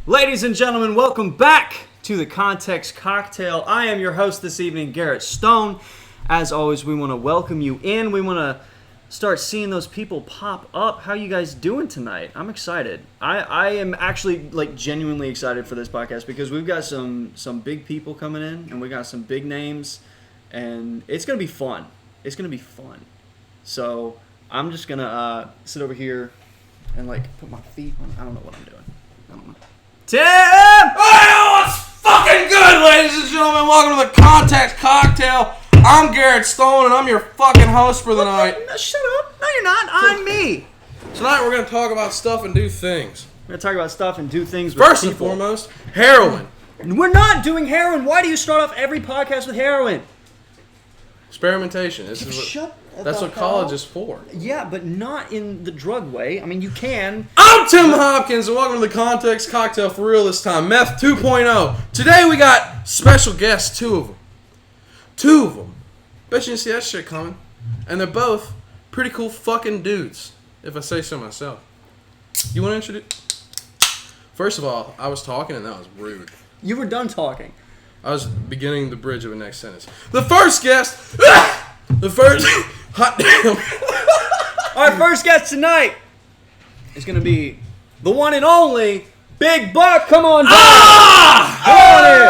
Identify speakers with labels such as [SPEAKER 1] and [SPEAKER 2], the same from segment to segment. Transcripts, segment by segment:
[SPEAKER 1] Ladies and gentlemen, welcome back to the Context Cocktail. I am your host this evening, Garrett Stone. As always, we want to welcome you in. We want to start seeing those people pop up. How you guys doing tonight? I'm excited. I am actually genuinely excited for this podcast because we've got some big people coming in and we got some big names and it's going to be fun. It's going to be fun. So I'm just going to sit over here and put my feet on. I don't know what I'm doing. I don't know. Tim!
[SPEAKER 2] Oh, it's fucking good, ladies and gentlemen. Welcome to the Context Cocktail. I'm Garrett Stone, and I'm your fucking host for the night.
[SPEAKER 1] No, shut up. No, you're not. I'm me.
[SPEAKER 2] Tonight, we're going to talk about stuff and do things.
[SPEAKER 1] We're going to talk about stuff and do things with
[SPEAKER 2] First and
[SPEAKER 1] people.
[SPEAKER 2] foremost, heroin.
[SPEAKER 1] We're not doing heroin. Why do you start off every podcast with heroin?
[SPEAKER 2] Experimentation. That's what college is for.
[SPEAKER 1] Yeah, but not in the drug way. I mean, you can.
[SPEAKER 2] I'm Tim Hopkins, and welcome to the Context Cocktail for real this time. Meth 2.0. Today, we got special guests, two of them. Bet you didn't see that shit coming. And they're both pretty cool fucking dudes, if I say so myself. You want to introduce? First of all, I was talking and that was rude.
[SPEAKER 1] You were done talking.
[SPEAKER 2] I was beginning the bridge of the next sentence. The first guest, hot damn.
[SPEAKER 1] Our first guest tonight is going to be the one and only Big Buck. Come on down. Come on in.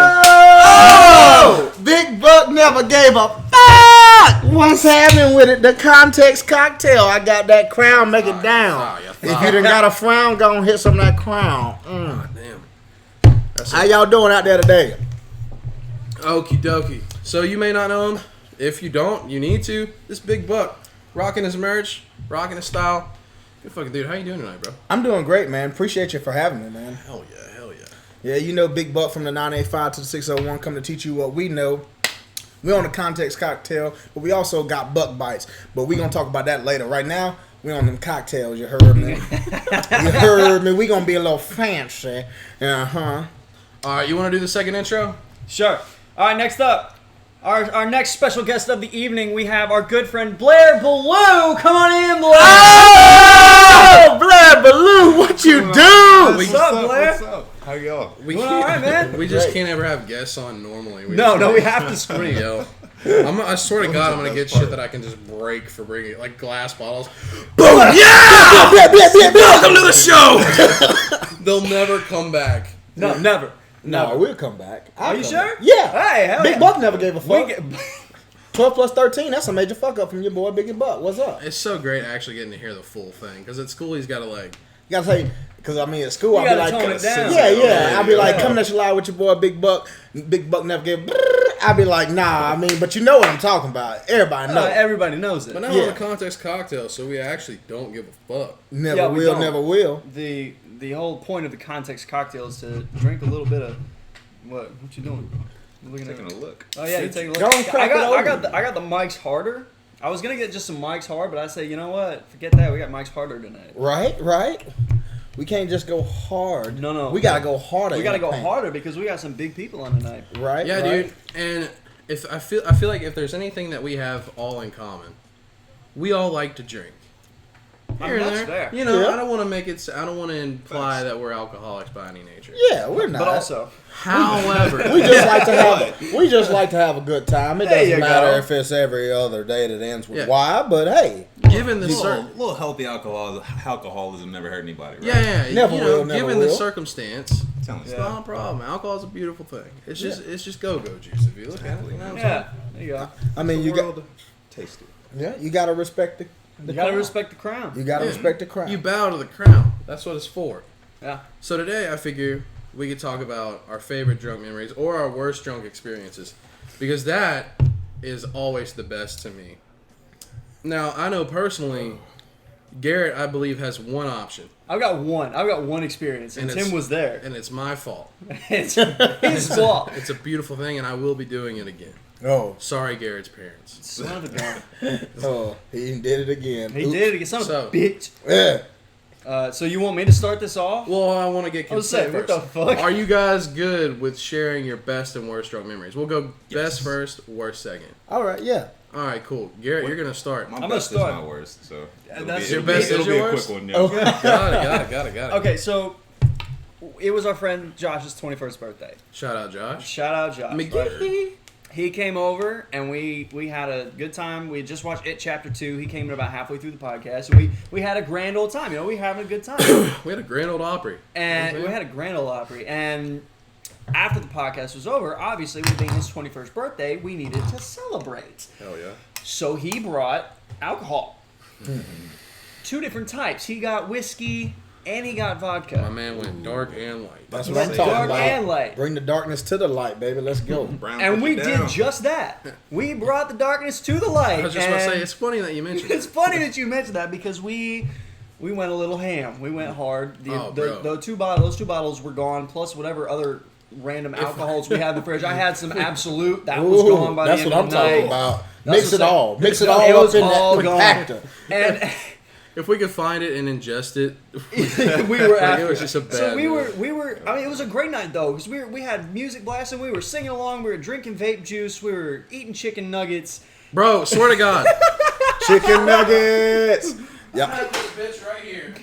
[SPEAKER 3] Oh! Big Buck never gave a fuck. What's happening with it? The Context Cocktail. I got that crown. Make it down. If you done got a frown, go and hit some of that crown.
[SPEAKER 2] God damn.
[SPEAKER 3] How y'all doing out there today?
[SPEAKER 2] Okie dokie. So you may not know him. If you don't, you need to. This Big Buck, rocking his merch, rocking his style. Good fucking dude. How you doing tonight, bro?
[SPEAKER 3] I'm doing great, man. Appreciate you for having me, man.
[SPEAKER 2] Hell yeah.
[SPEAKER 3] Yeah, you know Big Buck from the 985 to the 601 come to teach you what we know. We're on the Context Cocktail, but we also got Buck Bites. But we're going to talk about that later. Right now, we're on them cocktails, you heard me? You heard me? We're going to be a little fancy. Uh-huh.
[SPEAKER 2] All right, you want to do the second intro?
[SPEAKER 1] Sure. All right, next up. Our next special guest of the evening, we have our good friend Blair Ballou. Come on in, Blair.
[SPEAKER 3] Oh, Blair Ballou, what you do?
[SPEAKER 1] What's up, Blair?
[SPEAKER 4] What's up? How y'all?
[SPEAKER 1] Doing all right, man.
[SPEAKER 2] We just can't ever have guests on normally.
[SPEAKER 1] We have to scream.
[SPEAKER 2] Yell. I swear to God, I'm gonna get shit that I can just break for bringing like glass bottles. Boom! Yeah! Welcome to the show. They'll never come back.
[SPEAKER 1] No, never.
[SPEAKER 3] No, we'll come back.
[SPEAKER 1] Are you sure?
[SPEAKER 3] Yeah.
[SPEAKER 1] Hey, hell
[SPEAKER 3] Big
[SPEAKER 1] yeah.
[SPEAKER 3] Buck never gave a fuck. 12 plus 13, that's a major fuck up from your boy Biggie Buck. What's up?
[SPEAKER 2] It's so great actually getting to hear the full thing because at school he's got to
[SPEAKER 3] You gotta say, because I mean at school
[SPEAKER 1] You
[SPEAKER 3] I'll be
[SPEAKER 1] gotta
[SPEAKER 3] like,
[SPEAKER 1] tone it down.
[SPEAKER 3] yeah. I'll be like, coming at you live with your boy Big Buck. Big Buck never gave. I'll be like, nah. I mean, but you know what I'm talking about. Everybody knows.
[SPEAKER 1] Everybody knows it.
[SPEAKER 2] But now we're on the Context Cocktail, so we actually don't give a fuck.
[SPEAKER 3] Never
[SPEAKER 1] we
[SPEAKER 3] will,
[SPEAKER 1] don't.
[SPEAKER 3] never will.
[SPEAKER 1] The whole point of the Context Cocktail is to drink a little bit of what? What you doing? You looking
[SPEAKER 4] Taking
[SPEAKER 1] at
[SPEAKER 4] a look.
[SPEAKER 1] Oh yeah, you taking a
[SPEAKER 3] Go
[SPEAKER 1] look.
[SPEAKER 3] and crack it
[SPEAKER 1] I
[SPEAKER 3] open.
[SPEAKER 1] got the mics harder. I was gonna get just some mics hard, but I say, you know what? Forget that. We got mics harder tonight.
[SPEAKER 3] Right. We can't just go hard.
[SPEAKER 1] No.
[SPEAKER 3] We gotta go harder.
[SPEAKER 1] We gotta
[SPEAKER 3] in the
[SPEAKER 1] go
[SPEAKER 3] paint.
[SPEAKER 1] harder because we got some big people on tonight.
[SPEAKER 3] Right.
[SPEAKER 2] Yeah,
[SPEAKER 3] right.
[SPEAKER 2] dude. And if I feel like if there's anything that we have all in common, we all like to drink. Here and
[SPEAKER 1] that's
[SPEAKER 2] there.
[SPEAKER 1] fair.
[SPEAKER 2] You know,
[SPEAKER 3] Yeah.
[SPEAKER 2] I don't want to make it. I don't want to imply that we're alcoholics by any nature.
[SPEAKER 3] Yeah, we're not.
[SPEAKER 1] But also,
[SPEAKER 2] However,
[SPEAKER 3] we just like to have. We just like to have a good time. It
[SPEAKER 1] There you
[SPEAKER 3] doesn't matter
[SPEAKER 1] go.
[SPEAKER 3] if it's every other day that ends with
[SPEAKER 2] Yeah.
[SPEAKER 3] Y. But hey,
[SPEAKER 2] given the
[SPEAKER 4] Little healthy alcoholism never hurt anybody, right?
[SPEAKER 2] yeah,
[SPEAKER 3] Never
[SPEAKER 2] you know,
[SPEAKER 3] will, never
[SPEAKER 2] given the
[SPEAKER 3] will.
[SPEAKER 2] circumstance,
[SPEAKER 4] Telling
[SPEAKER 2] it's
[SPEAKER 4] you.
[SPEAKER 2] not a problem. Alcohol is a beautiful thing. It's just go-go juice if you look at it. You know what I'm saying?
[SPEAKER 1] yeah, there you go.
[SPEAKER 3] I mean, you got.
[SPEAKER 4] Taste it.
[SPEAKER 3] Yeah, you gotta respect the
[SPEAKER 1] You gotta
[SPEAKER 3] crown.
[SPEAKER 1] respect the crown.
[SPEAKER 3] You gotta
[SPEAKER 2] Yeah.
[SPEAKER 3] respect the crown.
[SPEAKER 2] You bow to the crown. That's what it's for.
[SPEAKER 1] Yeah.
[SPEAKER 2] So today, I figure we could talk about our favorite drunk memories or our worst drunk experiences, because that is always the best to me. Now, I know personally, Garrett, I believe, has one option,
[SPEAKER 1] I've got one experience, and
[SPEAKER 2] And it's-
[SPEAKER 1] Tim was there.
[SPEAKER 2] and it's my fault.
[SPEAKER 1] It's his fault.
[SPEAKER 2] It's a beautiful thing, and I will be doing it again.
[SPEAKER 3] Oh,
[SPEAKER 2] Sorry, Garrett's parents.
[SPEAKER 1] Son of a gun.
[SPEAKER 3] he did it again.
[SPEAKER 1] He
[SPEAKER 3] Oops.
[SPEAKER 1] did it again. Son of
[SPEAKER 2] So-
[SPEAKER 1] a bitch.
[SPEAKER 3] Yeah.
[SPEAKER 1] So you want me to start this off?
[SPEAKER 2] Well, I want to get
[SPEAKER 1] I was
[SPEAKER 2] consent
[SPEAKER 1] saying, what
[SPEAKER 2] first.
[SPEAKER 1] the fuck?
[SPEAKER 2] Are you guys good with sharing your best and worst drunk memories? We'll go best first, worst second.
[SPEAKER 3] All right. Yeah.
[SPEAKER 2] All right, cool. Garrett, you're gonna start.
[SPEAKER 4] My
[SPEAKER 1] I'm
[SPEAKER 4] best
[SPEAKER 1] gonna
[SPEAKER 4] is
[SPEAKER 1] start.
[SPEAKER 4] my worst, so
[SPEAKER 1] That's
[SPEAKER 2] your best is
[SPEAKER 4] It'll be
[SPEAKER 2] your
[SPEAKER 4] a
[SPEAKER 2] worst?
[SPEAKER 4] quick one. Yeah.
[SPEAKER 3] Oh.
[SPEAKER 2] Got it.
[SPEAKER 1] Okay, so it was our friend Josh's 21st birthday.
[SPEAKER 2] Shout out, Josh.
[SPEAKER 1] Shout out Josh.
[SPEAKER 2] McGee.
[SPEAKER 1] He came over and we had a good time. We had just watched It Chapter 2. He came in about halfway through the podcast. And we had a grand old time. You know, we having a good time.
[SPEAKER 2] We had a grand old Opry.
[SPEAKER 1] And we had a grand old Opry. And after the podcast was over, obviously, with being his 21st birthday, we needed to celebrate.
[SPEAKER 4] Hell yeah.
[SPEAKER 1] So he brought alcohol. 2 different types. He got whiskey and he got vodka.
[SPEAKER 2] My man went dark and light.
[SPEAKER 3] That's what I'm talking
[SPEAKER 1] Dark
[SPEAKER 3] about.
[SPEAKER 1] and light.
[SPEAKER 3] Bring the darkness to the light, baby. Let's go.
[SPEAKER 4] Brown
[SPEAKER 1] And
[SPEAKER 4] put
[SPEAKER 1] we
[SPEAKER 4] you
[SPEAKER 1] did
[SPEAKER 4] down.
[SPEAKER 1] just that. We brought the darkness to the light.
[SPEAKER 2] I was just about to say,
[SPEAKER 1] and
[SPEAKER 2] it's funny that you mentioned
[SPEAKER 1] it's
[SPEAKER 2] it.
[SPEAKER 1] funny that you mentioned that because we went a little ham. We went hard.
[SPEAKER 2] Oh, bro.
[SPEAKER 1] Those two bottles were gone, plus whatever other random alcohols we had in the fridge. I had some Absolute. That was
[SPEAKER 3] Ooh,
[SPEAKER 1] gone by the
[SPEAKER 3] that's
[SPEAKER 1] end
[SPEAKER 3] what I'm
[SPEAKER 1] of the night.
[SPEAKER 3] talking about.
[SPEAKER 1] That's
[SPEAKER 3] Mix
[SPEAKER 1] what
[SPEAKER 3] it
[SPEAKER 1] I'm
[SPEAKER 3] all.
[SPEAKER 1] saying.
[SPEAKER 3] Mix it
[SPEAKER 1] It
[SPEAKER 3] all
[SPEAKER 1] was
[SPEAKER 3] up in
[SPEAKER 1] all
[SPEAKER 3] that
[SPEAKER 1] gone.
[SPEAKER 3] compactor.
[SPEAKER 1] And
[SPEAKER 2] If we could find it and ingest it,
[SPEAKER 1] we were
[SPEAKER 2] like,
[SPEAKER 1] after
[SPEAKER 2] it was just a bad
[SPEAKER 1] so we
[SPEAKER 2] move.
[SPEAKER 1] were I mean it was a great night though because we had music blasting, we were singing along, we were drinking vape juice, we were eating chicken nuggets.
[SPEAKER 2] Bro, swear to God.
[SPEAKER 3] Chicken nuggets.
[SPEAKER 2] I
[SPEAKER 3] Yep.
[SPEAKER 2] have this bitch right here.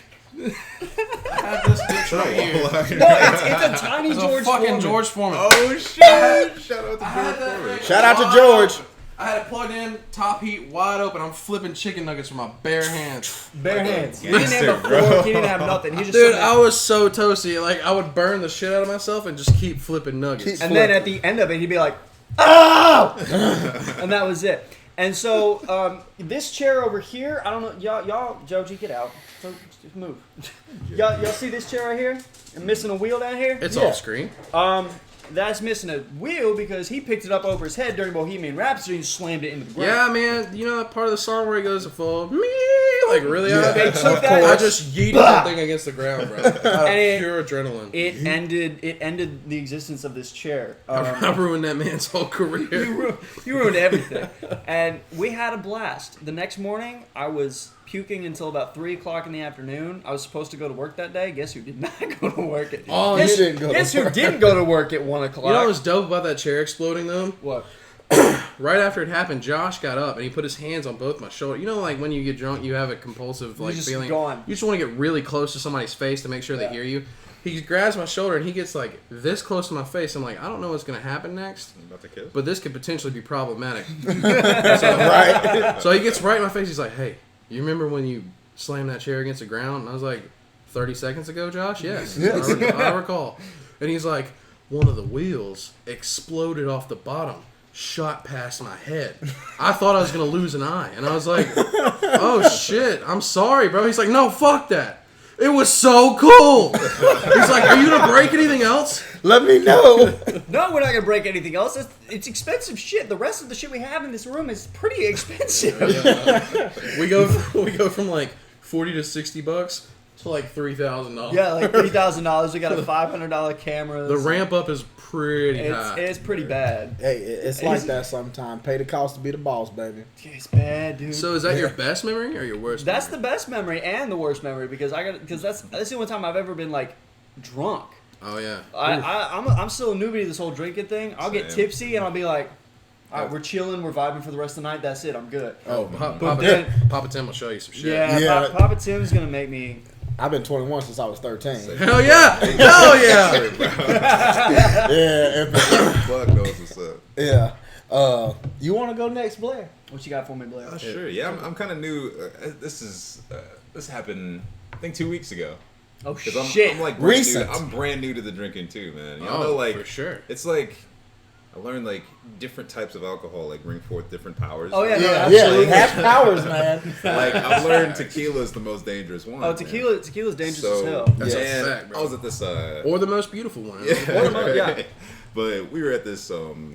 [SPEAKER 2] I have this bitch right here.
[SPEAKER 1] No, it's a tiny
[SPEAKER 2] It's a
[SPEAKER 1] George
[SPEAKER 2] fucking
[SPEAKER 1] Foreman.
[SPEAKER 2] George Foreman.
[SPEAKER 4] Oh shit! Shout out to
[SPEAKER 2] I had
[SPEAKER 4] George
[SPEAKER 2] that
[SPEAKER 4] Foreman.
[SPEAKER 2] thing
[SPEAKER 3] Shout out to
[SPEAKER 2] wide
[SPEAKER 3] George.
[SPEAKER 2] open. I had it plugged in, top heat, wide open. I'm flipping chicken nuggets with my bare hands.
[SPEAKER 1] Bare hands. He
[SPEAKER 4] gangster,
[SPEAKER 1] didn't have a
[SPEAKER 4] bro.
[SPEAKER 1] fork, he didn't have nothing. He just
[SPEAKER 2] Dude,
[SPEAKER 1] sat there.
[SPEAKER 2] I was so toasty. Like, I would burn the shit out of myself and just keep flipping nuggets.
[SPEAKER 1] And then at the end of it, he'd be like, "Oh!" And that was it. And so this chair over here, I don't know, y'all, Joji, get out. So just move. y'all see this chair right here? I'm missing a wheel down here.
[SPEAKER 2] It's
[SPEAKER 3] Yeah.
[SPEAKER 2] off screen.
[SPEAKER 1] That's missing a wheel because he picked it up over his head during Bohemian Rhapsody and slammed it into the ground.
[SPEAKER 2] Yeah, man. You know that part of the song where he goes full me, like really
[SPEAKER 3] Yeah.
[SPEAKER 2] high?
[SPEAKER 1] They took that.
[SPEAKER 2] I just yeeted that thing against the ground, bro. Out of
[SPEAKER 1] And
[SPEAKER 2] pure adrenaline.
[SPEAKER 1] It ended the existence of this chair.
[SPEAKER 2] I ruined that man's whole career.
[SPEAKER 1] You ruined everything. And we had a blast. The next morning, I was puking until about 3 o'clock in the afternoon. I was supposed to go to work that day. Guess who did not go to work at
[SPEAKER 2] Oh,
[SPEAKER 3] You
[SPEAKER 1] guess,
[SPEAKER 3] didn't go to
[SPEAKER 1] guess who
[SPEAKER 3] work.
[SPEAKER 1] didn't go to work at 1 o'clock?
[SPEAKER 2] You know what was dope about that chair exploding though?
[SPEAKER 1] What?
[SPEAKER 2] Right after it happened, Josh got up and he put his hands on both my shoulders. You know, like when you get drunk, you have a compulsive like
[SPEAKER 1] just
[SPEAKER 2] feeling.
[SPEAKER 1] gone.
[SPEAKER 2] You just want to get really close to somebody's face to make sure they
[SPEAKER 1] Yeah.
[SPEAKER 2] hear you. He grabs my shoulder and he gets like this close to my face. I'm like, I don't know what's gonna happen next,
[SPEAKER 4] About to kiss?
[SPEAKER 2] but this could potentially be problematic.
[SPEAKER 3] Right.
[SPEAKER 2] So he gets right in my face. He's like, "Hey, you remember when you slammed that chair against the ground?" And I was like, 30 seconds ago, Josh? Yes. I recall. And he's like, "One of the wheels exploded off the bottom, shot past my head. I thought I was going to lose an eye." And I was like, "Oh, shit. I'm sorry, bro." He's like, "No, fuck that. It was so cool." He's like, "Are you going to break anything else?"
[SPEAKER 3] Let me know.
[SPEAKER 1] No, we're not gonna break anything else. It's expensive shit. The rest of the shit we have in this room is pretty expensive.
[SPEAKER 2] We go from like 40 to 60 bucks to like $3,000.
[SPEAKER 1] Yeah, like $3,000. We got a $500 camera.
[SPEAKER 2] The ramp up is pretty high.
[SPEAKER 1] It's pretty bad.
[SPEAKER 3] Hey, it's like that sometimes. Pay the cost to be the boss, baby.
[SPEAKER 1] It's bad, dude.
[SPEAKER 2] So is that your best memory or your worst?
[SPEAKER 1] That's the
[SPEAKER 2] memory?
[SPEAKER 1] best memory and the worst memory because that's the only time I've ever been like drunk.
[SPEAKER 2] Oh yeah.
[SPEAKER 1] I'm still a newbie to this whole drinking thing. I'll get
[SPEAKER 4] Same.
[SPEAKER 1] tipsy and I'll be like, all right, we're chilling, we're vibing for the rest of the night. That's it. I'm good.
[SPEAKER 3] Oh,
[SPEAKER 1] then-
[SPEAKER 2] Papa Tim will show you some shit.
[SPEAKER 1] Yeah,
[SPEAKER 3] Yeah.
[SPEAKER 1] Papa Tim's gonna make me.
[SPEAKER 3] I've been 21 since I was 13.
[SPEAKER 2] Hell yeah! Hell yeah!
[SPEAKER 3] Yeah,
[SPEAKER 4] Fuck knows what's up.
[SPEAKER 3] yeah. You want to go next, Blair?
[SPEAKER 1] What you got for me, Blair?
[SPEAKER 4] Oh, sure. Yeah, I'm kind of new. This happened, I think, 2 weeks ago.
[SPEAKER 1] Oh
[SPEAKER 4] 'Cause
[SPEAKER 1] shit!
[SPEAKER 4] I'm like brand
[SPEAKER 3] Recent.
[SPEAKER 4] new. I'm brand new to the drinking too, man. You
[SPEAKER 2] Oh,
[SPEAKER 4] know, like
[SPEAKER 2] for sure.
[SPEAKER 4] It's like I learned like different types of alcohol like bring forth different powers.
[SPEAKER 1] Oh, yeah, no,
[SPEAKER 3] Yeah,
[SPEAKER 1] absolutely.
[SPEAKER 3] have powers, man.
[SPEAKER 4] Like I've learned tequila is the most dangerous one.
[SPEAKER 1] Oh,
[SPEAKER 4] man.
[SPEAKER 1] tequila's dangerous
[SPEAKER 4] So,
[SPEAKER 1] as hell.
[SPEAKER 2] That's a
[SPEAKER 4] and
[SPEAKER 2] fact, bro.
[SPEAKER 4] I was at this.
[SPEAKER 2] Or the most beautiful one.
[SPEAKER 1] Yeah.
[SPEAKER 4] But we were at this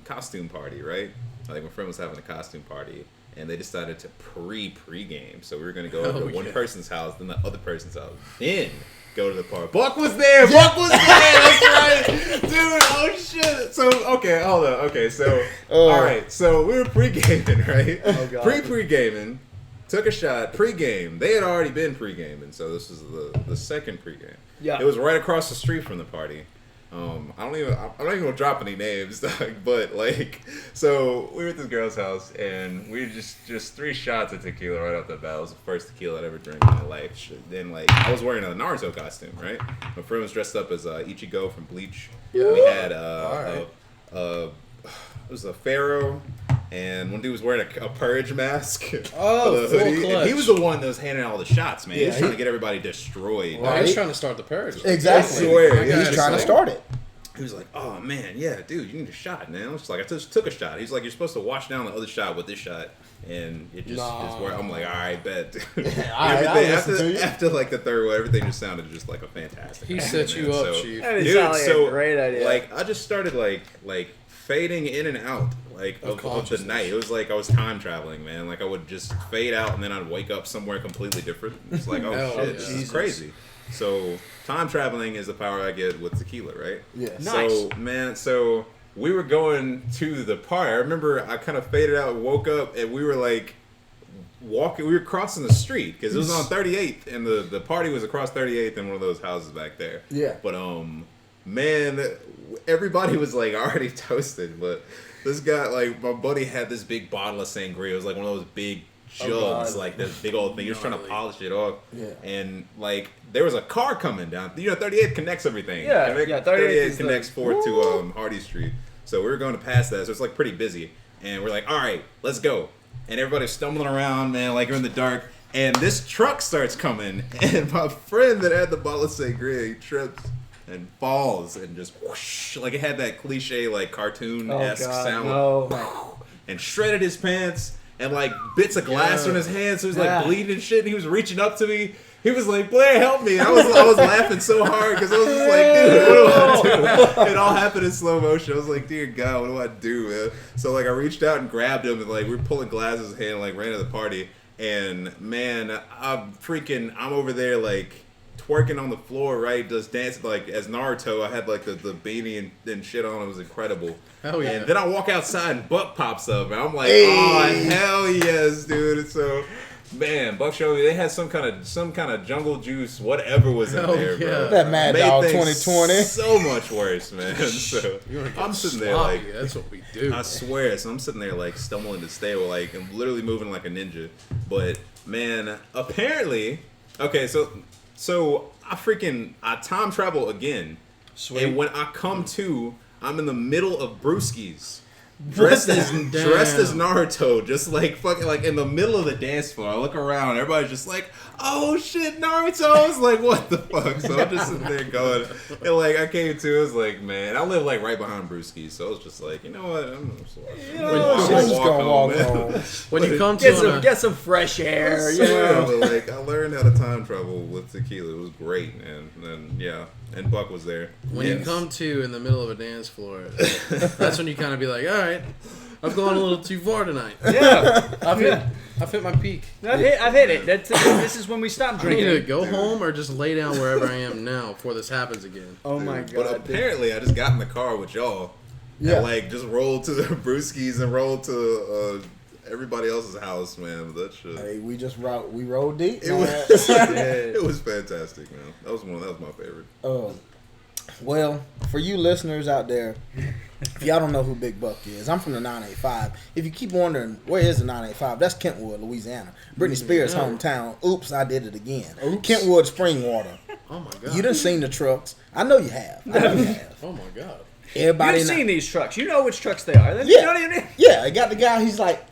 [SPEAKER 4] costume party, right? Like my friend was having a costume party, and they decided to pregame. So we were gonna go over to one
[SPEAKER 2] yeah.
[SPEAKER 4] person's house, then the other person's house, then go to the party. Buck was there. Buck was there. That's right, dude. Oh shit. So okay, hold on. Okay, so all right. So we were pre-gaming, right?
[SPEAKER 1] Oh, God.
[SPEAKER 4] Pre-gaming. Took a shot pre-game. They had already been pre-gaming, so this is the second pre-game.
[SPEAKER 1] Yeah.
[SPEAKER 4] It was right across the street from the party. I don't even want to drop any names, but like, so we were at this girl's house and we just 3 shots of tequila right off the bat. It was the first tequila I'd ever drank in my life. Then like I was wearing a Naruto costume, right? My friend was dressed up as Ichigo from Bleach. Yeah. We had it was a pharaoh. And one dude was wearing a purge mask.
[SPEAKER 2] Oh, full
[SPEAKER 4] hoodie.
[SPEAKER 2] clutch.
[SPEAKER 4] And he was the one that was handing out all the shots, man.
[SPEAKER 3] Yeah,
[SPEAKER 4] he was trying to get everybody destroyed.
[SPEAKER 2] Well, he's trying to start the purge.
[SPEAKER 3] Exactly.
[SPEAKER 4] I swear.
[SPEAKER 3] He's trying to start it.
[SPEAKER 4] He was like, "Oh man, yeah, dude, you need a shot, man." I was like, "I just took a shot." He's like, "You're supposed to wash down the other shot with this shot," and it just is where I'm like, "All right, bet." After like the third one, everything just sounded just like a fantastic.
[SPEAKER 2] He
[SPEAKER 4] idea,
[SPEAKER 2] set you
[SPEAKER 4] man.
[SPEAKER 2] up,
[SPEAKER 4] So,
[SPEAKER 2] Chief.
[SPEAKER 1] That
[SPEAKER 4] dude,
[SPEAKER 1] sounds like
[SPEAKER 4] so
[SPEAKER 1] a great idea.
[SPEAKER 4] like I just started like fading in and out of the
[SPEAKER 2] consciousness.
[SPEAKER 4] night. It was like I was time traveling, man. Like I would just fade out and then I'd wake up somewhere completely different. It's like, oh
[SPEAKER 2] Hell
[SPEAKER 4] shit,
[SPEAKER 2] yeah.
[SPEAKER 4] this
[SPEAKER 1] Jesus.
[SPEAKER 4] is crazy. So time traveling is the power I get with tequila, right?
[SPEAKER 3] Yes.
[SPEAKER 1] Nice.
[SPEAKER 4] So man, so we were going to the park. I remember I kind of faded out, woke up, and we were like walking. We were crossing the street because it was on 38th, and the party was across 38th in one of those houses back there.
[SPEAKER 3] Yeah.
[SPEAKER 4] But man, everybody was like already toasted, but this guy, like my buddy, had this big bottle of sangria. It was like one of those big jugs, like this big old thing. He was trying to polish it off.
[SPEAKER 3] Yeah.
[SPEAKER 4] And like there was a car coming down. 38th connects everything.
[SPEAKER 1] Yeah, 38th is the-
[SPEAKER 4] connects forward to Hardy Street. So we were going to pass that. So it's like pretty busy. And we're like, all right, let's go. And everybody's stumbling around, man, like you're in the dark. And this truck starts coming. And my friend that had the bottle of sangria, he trips and falls and just whoosh, like it had that cliche like cartoon-esque sound.
[SPEAKER 1] No.
[SPEAKER 4] And shredded his pants and like bits of glass on his hands. So he was like bleeding and shit. And he was reaching up to me. He was like, "Blair, help me!" And I was laughing so hard because I was just like, "Dude, what do I do?" It all happened in slow motion. I was like, "Dear God, what do I do, man?" So like I reached out and grabbed him and like we were pulling glasses in his hand, like ran to the party. And man, I'm over there like twerking on the floor, right? Just dancing like as Naruto. I had like the beanie and shit on. It was incredible.
[SPEAKER 2] Hell yeah.
[SPEAKER 4] And then I walk outside and Buck pops up, and I'm like,
[SPEAKER 3] Hey.
[SPEAKER 4] "Oh hell yes, dude!" And so, man, Buck showed me they had some kind of jungle juice, whatever was in
[SPEAKER 2] Hell
[SPEAKER 4] there, bro.
[SPEAKER 2] yeah.
[SPEAKER 3] That Mad
[SPEAKER 4] Made
[SPEAKER 3] Dog
[SPEAKER 4] things
[SPEAKER 3] 2020.
[SPEAKER 4] so much worse, man. So
[SPEAKER 2] You wanna get
[SPEAKER 4] I'm sitting there
[SPEAKER 2] sloppy,
[SPEAKER 4] like,
[SPEAKER 2] that's what we do.
[SPEAKER 4] I swear. So I'm sitting there like stumbling to stay, like I'm literally moving like a ninja. But man, apparently, okay, so I time travel again.
[SPEAKER 1] Sweet.
[SPEAKER 4] And when I come to, I'm in the middle of Brewskis. Dressed as Naruto, just like fucking like in the middle of the dance floor. I look around, everybody's just like, "Oh shit, Naruto!" I was like, "What the fuck?" So I'm just sitting there going, and like I came to, it was like, man, I live like right behind Brewski's, so I was just like, you know what, I'm
[SPEAKER 3] I'm just gonna walk home.
[SPEAKER 2] When you come to
[SPEAKER 1] Get some fresh air. You
[SPEAKER 4] Yeah,
[SPEAKER 1] know.
[SPEAKER 4] but like I learned how to time travel with tequila. It was great, man. And yeah, and Buck was there.
[SPEAKER 2] when you come to in the middle of a dance floor, that's when you kind of be like, all right, I've gone a little too far tonight.
[SPEAKER 1] Yeah.
[SPEAKER 2] I've hit my peak.
[SPEAKER 1] I've hit it. This is when we stop
[SPEAKER 2] I need
[SPEAKER 1] drinking.
[SPEAKER 2] to go home or just lay down wherever I am now before this happens again.
[SPEAKER 1] Oh my god.
[SPEAKER 4] But apparently, I just got in the car with y'all.
[SPEAKER 3] Yeah.
[SPEAKER 4] And like just rolled to the Brewskis and rolled to everybody else's house, man. That shit.
[SPEAKER 3] Hey, we rolled deep.
[SPEAKER 4] It
[SPEAKER 3] man.
[SPEAKER 4] was it was fantastic, man. That was my favorite.
[SPEAKER 3] Well, for you listeners out there, if y'all don't know who Big Buck is, I'm from the 985. If you keep wondering, where is the 985? That's Kentwood, Louisiana. Britney Spears' hometown. Oops, I did it again. Kentwood Spring Water.
[SPEAKER 2] Oh my god.
[SPEAKER 3] You done seen the trucks. I know you have. I know you have.
[SPEAKER 2] Oh my god.
[SPEAKER 3] Everybody
[SPEAKER 1] You've
[SPEAKER 3] know-
[SPEAKER 1] seen these trucks. You know which trucks they are.
[SPEAKER 3] Yeah.
[SPEAKER 1] You know what I mean?
[SPEAKER 3] Yeah, I got the guy, he's like,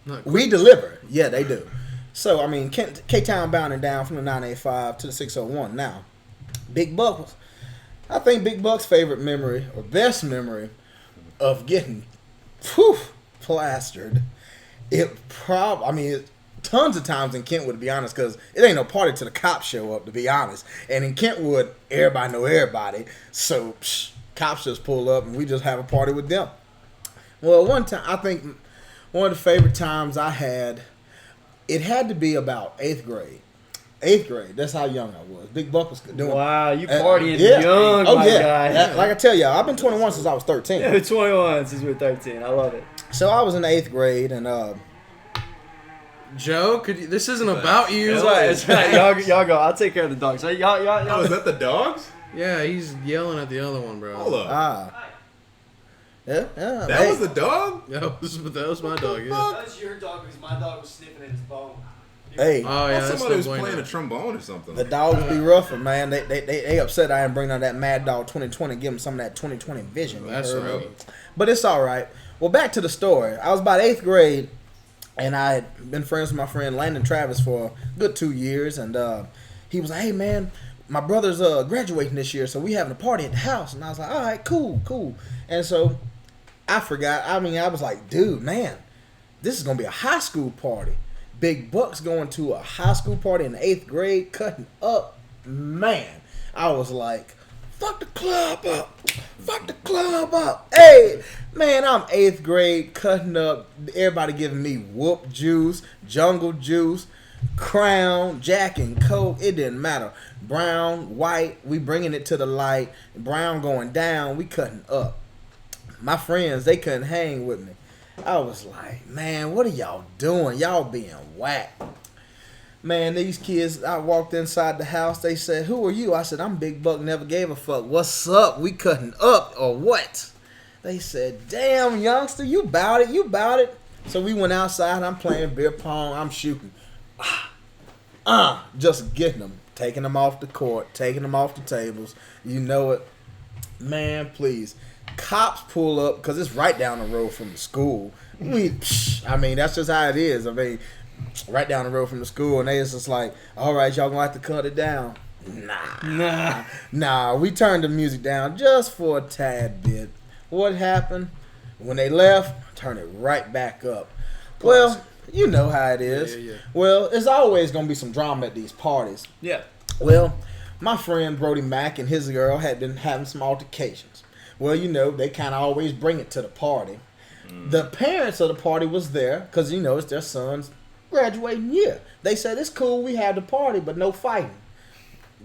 [SPEAKER 2] Not
[SPEAKER 3] we deliver. Yeah, they do. So, I mean, K-Town bounding down from the 985 to the 601. Now, I think Big Buck's favorite memory, or best memory, of getting plastered, tons of times in Kentwood, to be honest, because it ain't no party till the cops show up, to be honest. And in Kentwood, everybody know everybody. So, cops just pull up and we just have a party with them. Well, one time, I think one of the favorite times I had, it had to be about 8th grade. 8th grade, that's how young I was. Big Buck was doing.
[SPEAKER 1] Wow, you partying young,
[SPEAKER 3] oh,
[SPEAKER 1] my
[SPEAKER 3] yeah.
[SPEAKER 1] guy.
[SPEAKER 3] Like I tell y'all, I've been 21 since I was 13.
[SPEAKER 1] Yeah, 21 since we were 13. I love it.
[SPEAKER 3] So I was in 8th grade, and
[SPEAKER 2] Joe, this isn't about you.
[SPEAKER 1] It's all right. It's all right. Y'all go. I'll take care of the dogs. Y'all.
[SPEAKER 4] Oh, is that the dogs?
[SPEAKER 2] Yeah, he's yelling at the other one, bro.
[SPEAKER 4] Hold up.
[SPEAKER 3] Yeah.
[SPEAKER 4] That
[SPEAKER 3] Hey,
[SPEAKER 4] was the dog?
[SPEAKER 2] That was my dog, yeah.
[SPEAKER 1] That's your dog because my dog was sniffing at his bone.
[SPEAKER 3] hey,
[SPEAKER 2] Oh, yeah, that's
[SPEAKER 4] Somebody was
[SPEAKER 2] no bueno.
[SPEAKER 4] playing a trombone or something.
[SPEAKER 3] the dogs be roughing, man. They upset I didn't bring out that Mad Dog 2020, give them some of that 2020 vision. you
[SPEAKER 2] That's
[SPEAKER 3] heard?
[SPEAKER 2] right.
[SPEAKER 3] But it's all right. Well, back to the story. I was about 8th grade, and I had been friends with my friend Landon Travis for a good 2 years, and he was like, hey, man, my brother's graduating this year, so we having a party at the house. And I was like, all right, cool. And so I forgot. I mean, I was like, dude, man, this is going to be a high school party. Big Buck's going to a high school party in the 8th grade, cutting up. Man, I was like, fuck the club up. Fuck the club up. Hey, man, I'm 8th grade, cutting up. Everybody giving me Whoop juice, Jungle juice, Crown, Jack and Coke. It didn't matter. Brown, white, we bringing it to the light. Brown going down, we cutting up. My friends, they couldn't hang with me. I was like, man, what are y'all doing? Y'all being whack. Man, these kids, I walked inside the house. They said, who are you? I said, I'm Big Buck, never gave a fuck. What's up? We cutting up or what? They said, damn, youngster, you bout it. So we went outside. I'm playing beer pong. I'm shooting. Just getting them. Taking them off the court. Taking them off the tables. You know it. Man, please. Cops pull up because it's right down the road from the school. I mean, that's just how it is. I mean, right down the road from the school, and they was just like, all right, y'all gonna have to cut it down. Nah. We turned the music down just for a tad bit. What happened? When they left, turn it right back up. Well, you know how it is.
[SPEAKER 2] Yeah.
[SPEAKER 3] Well, it's always gonna be some drama at these parties.
[SPEAKER 1] Yeah.
[SPEAKER 3] Well, my friend Brody Mack and his girl had been having some altercations. Well, you know, they kind of always bring it to the party. The parents of the party was there because, you know, it's their son's graduating year. They said, it's cool, we had the party, but no fighting.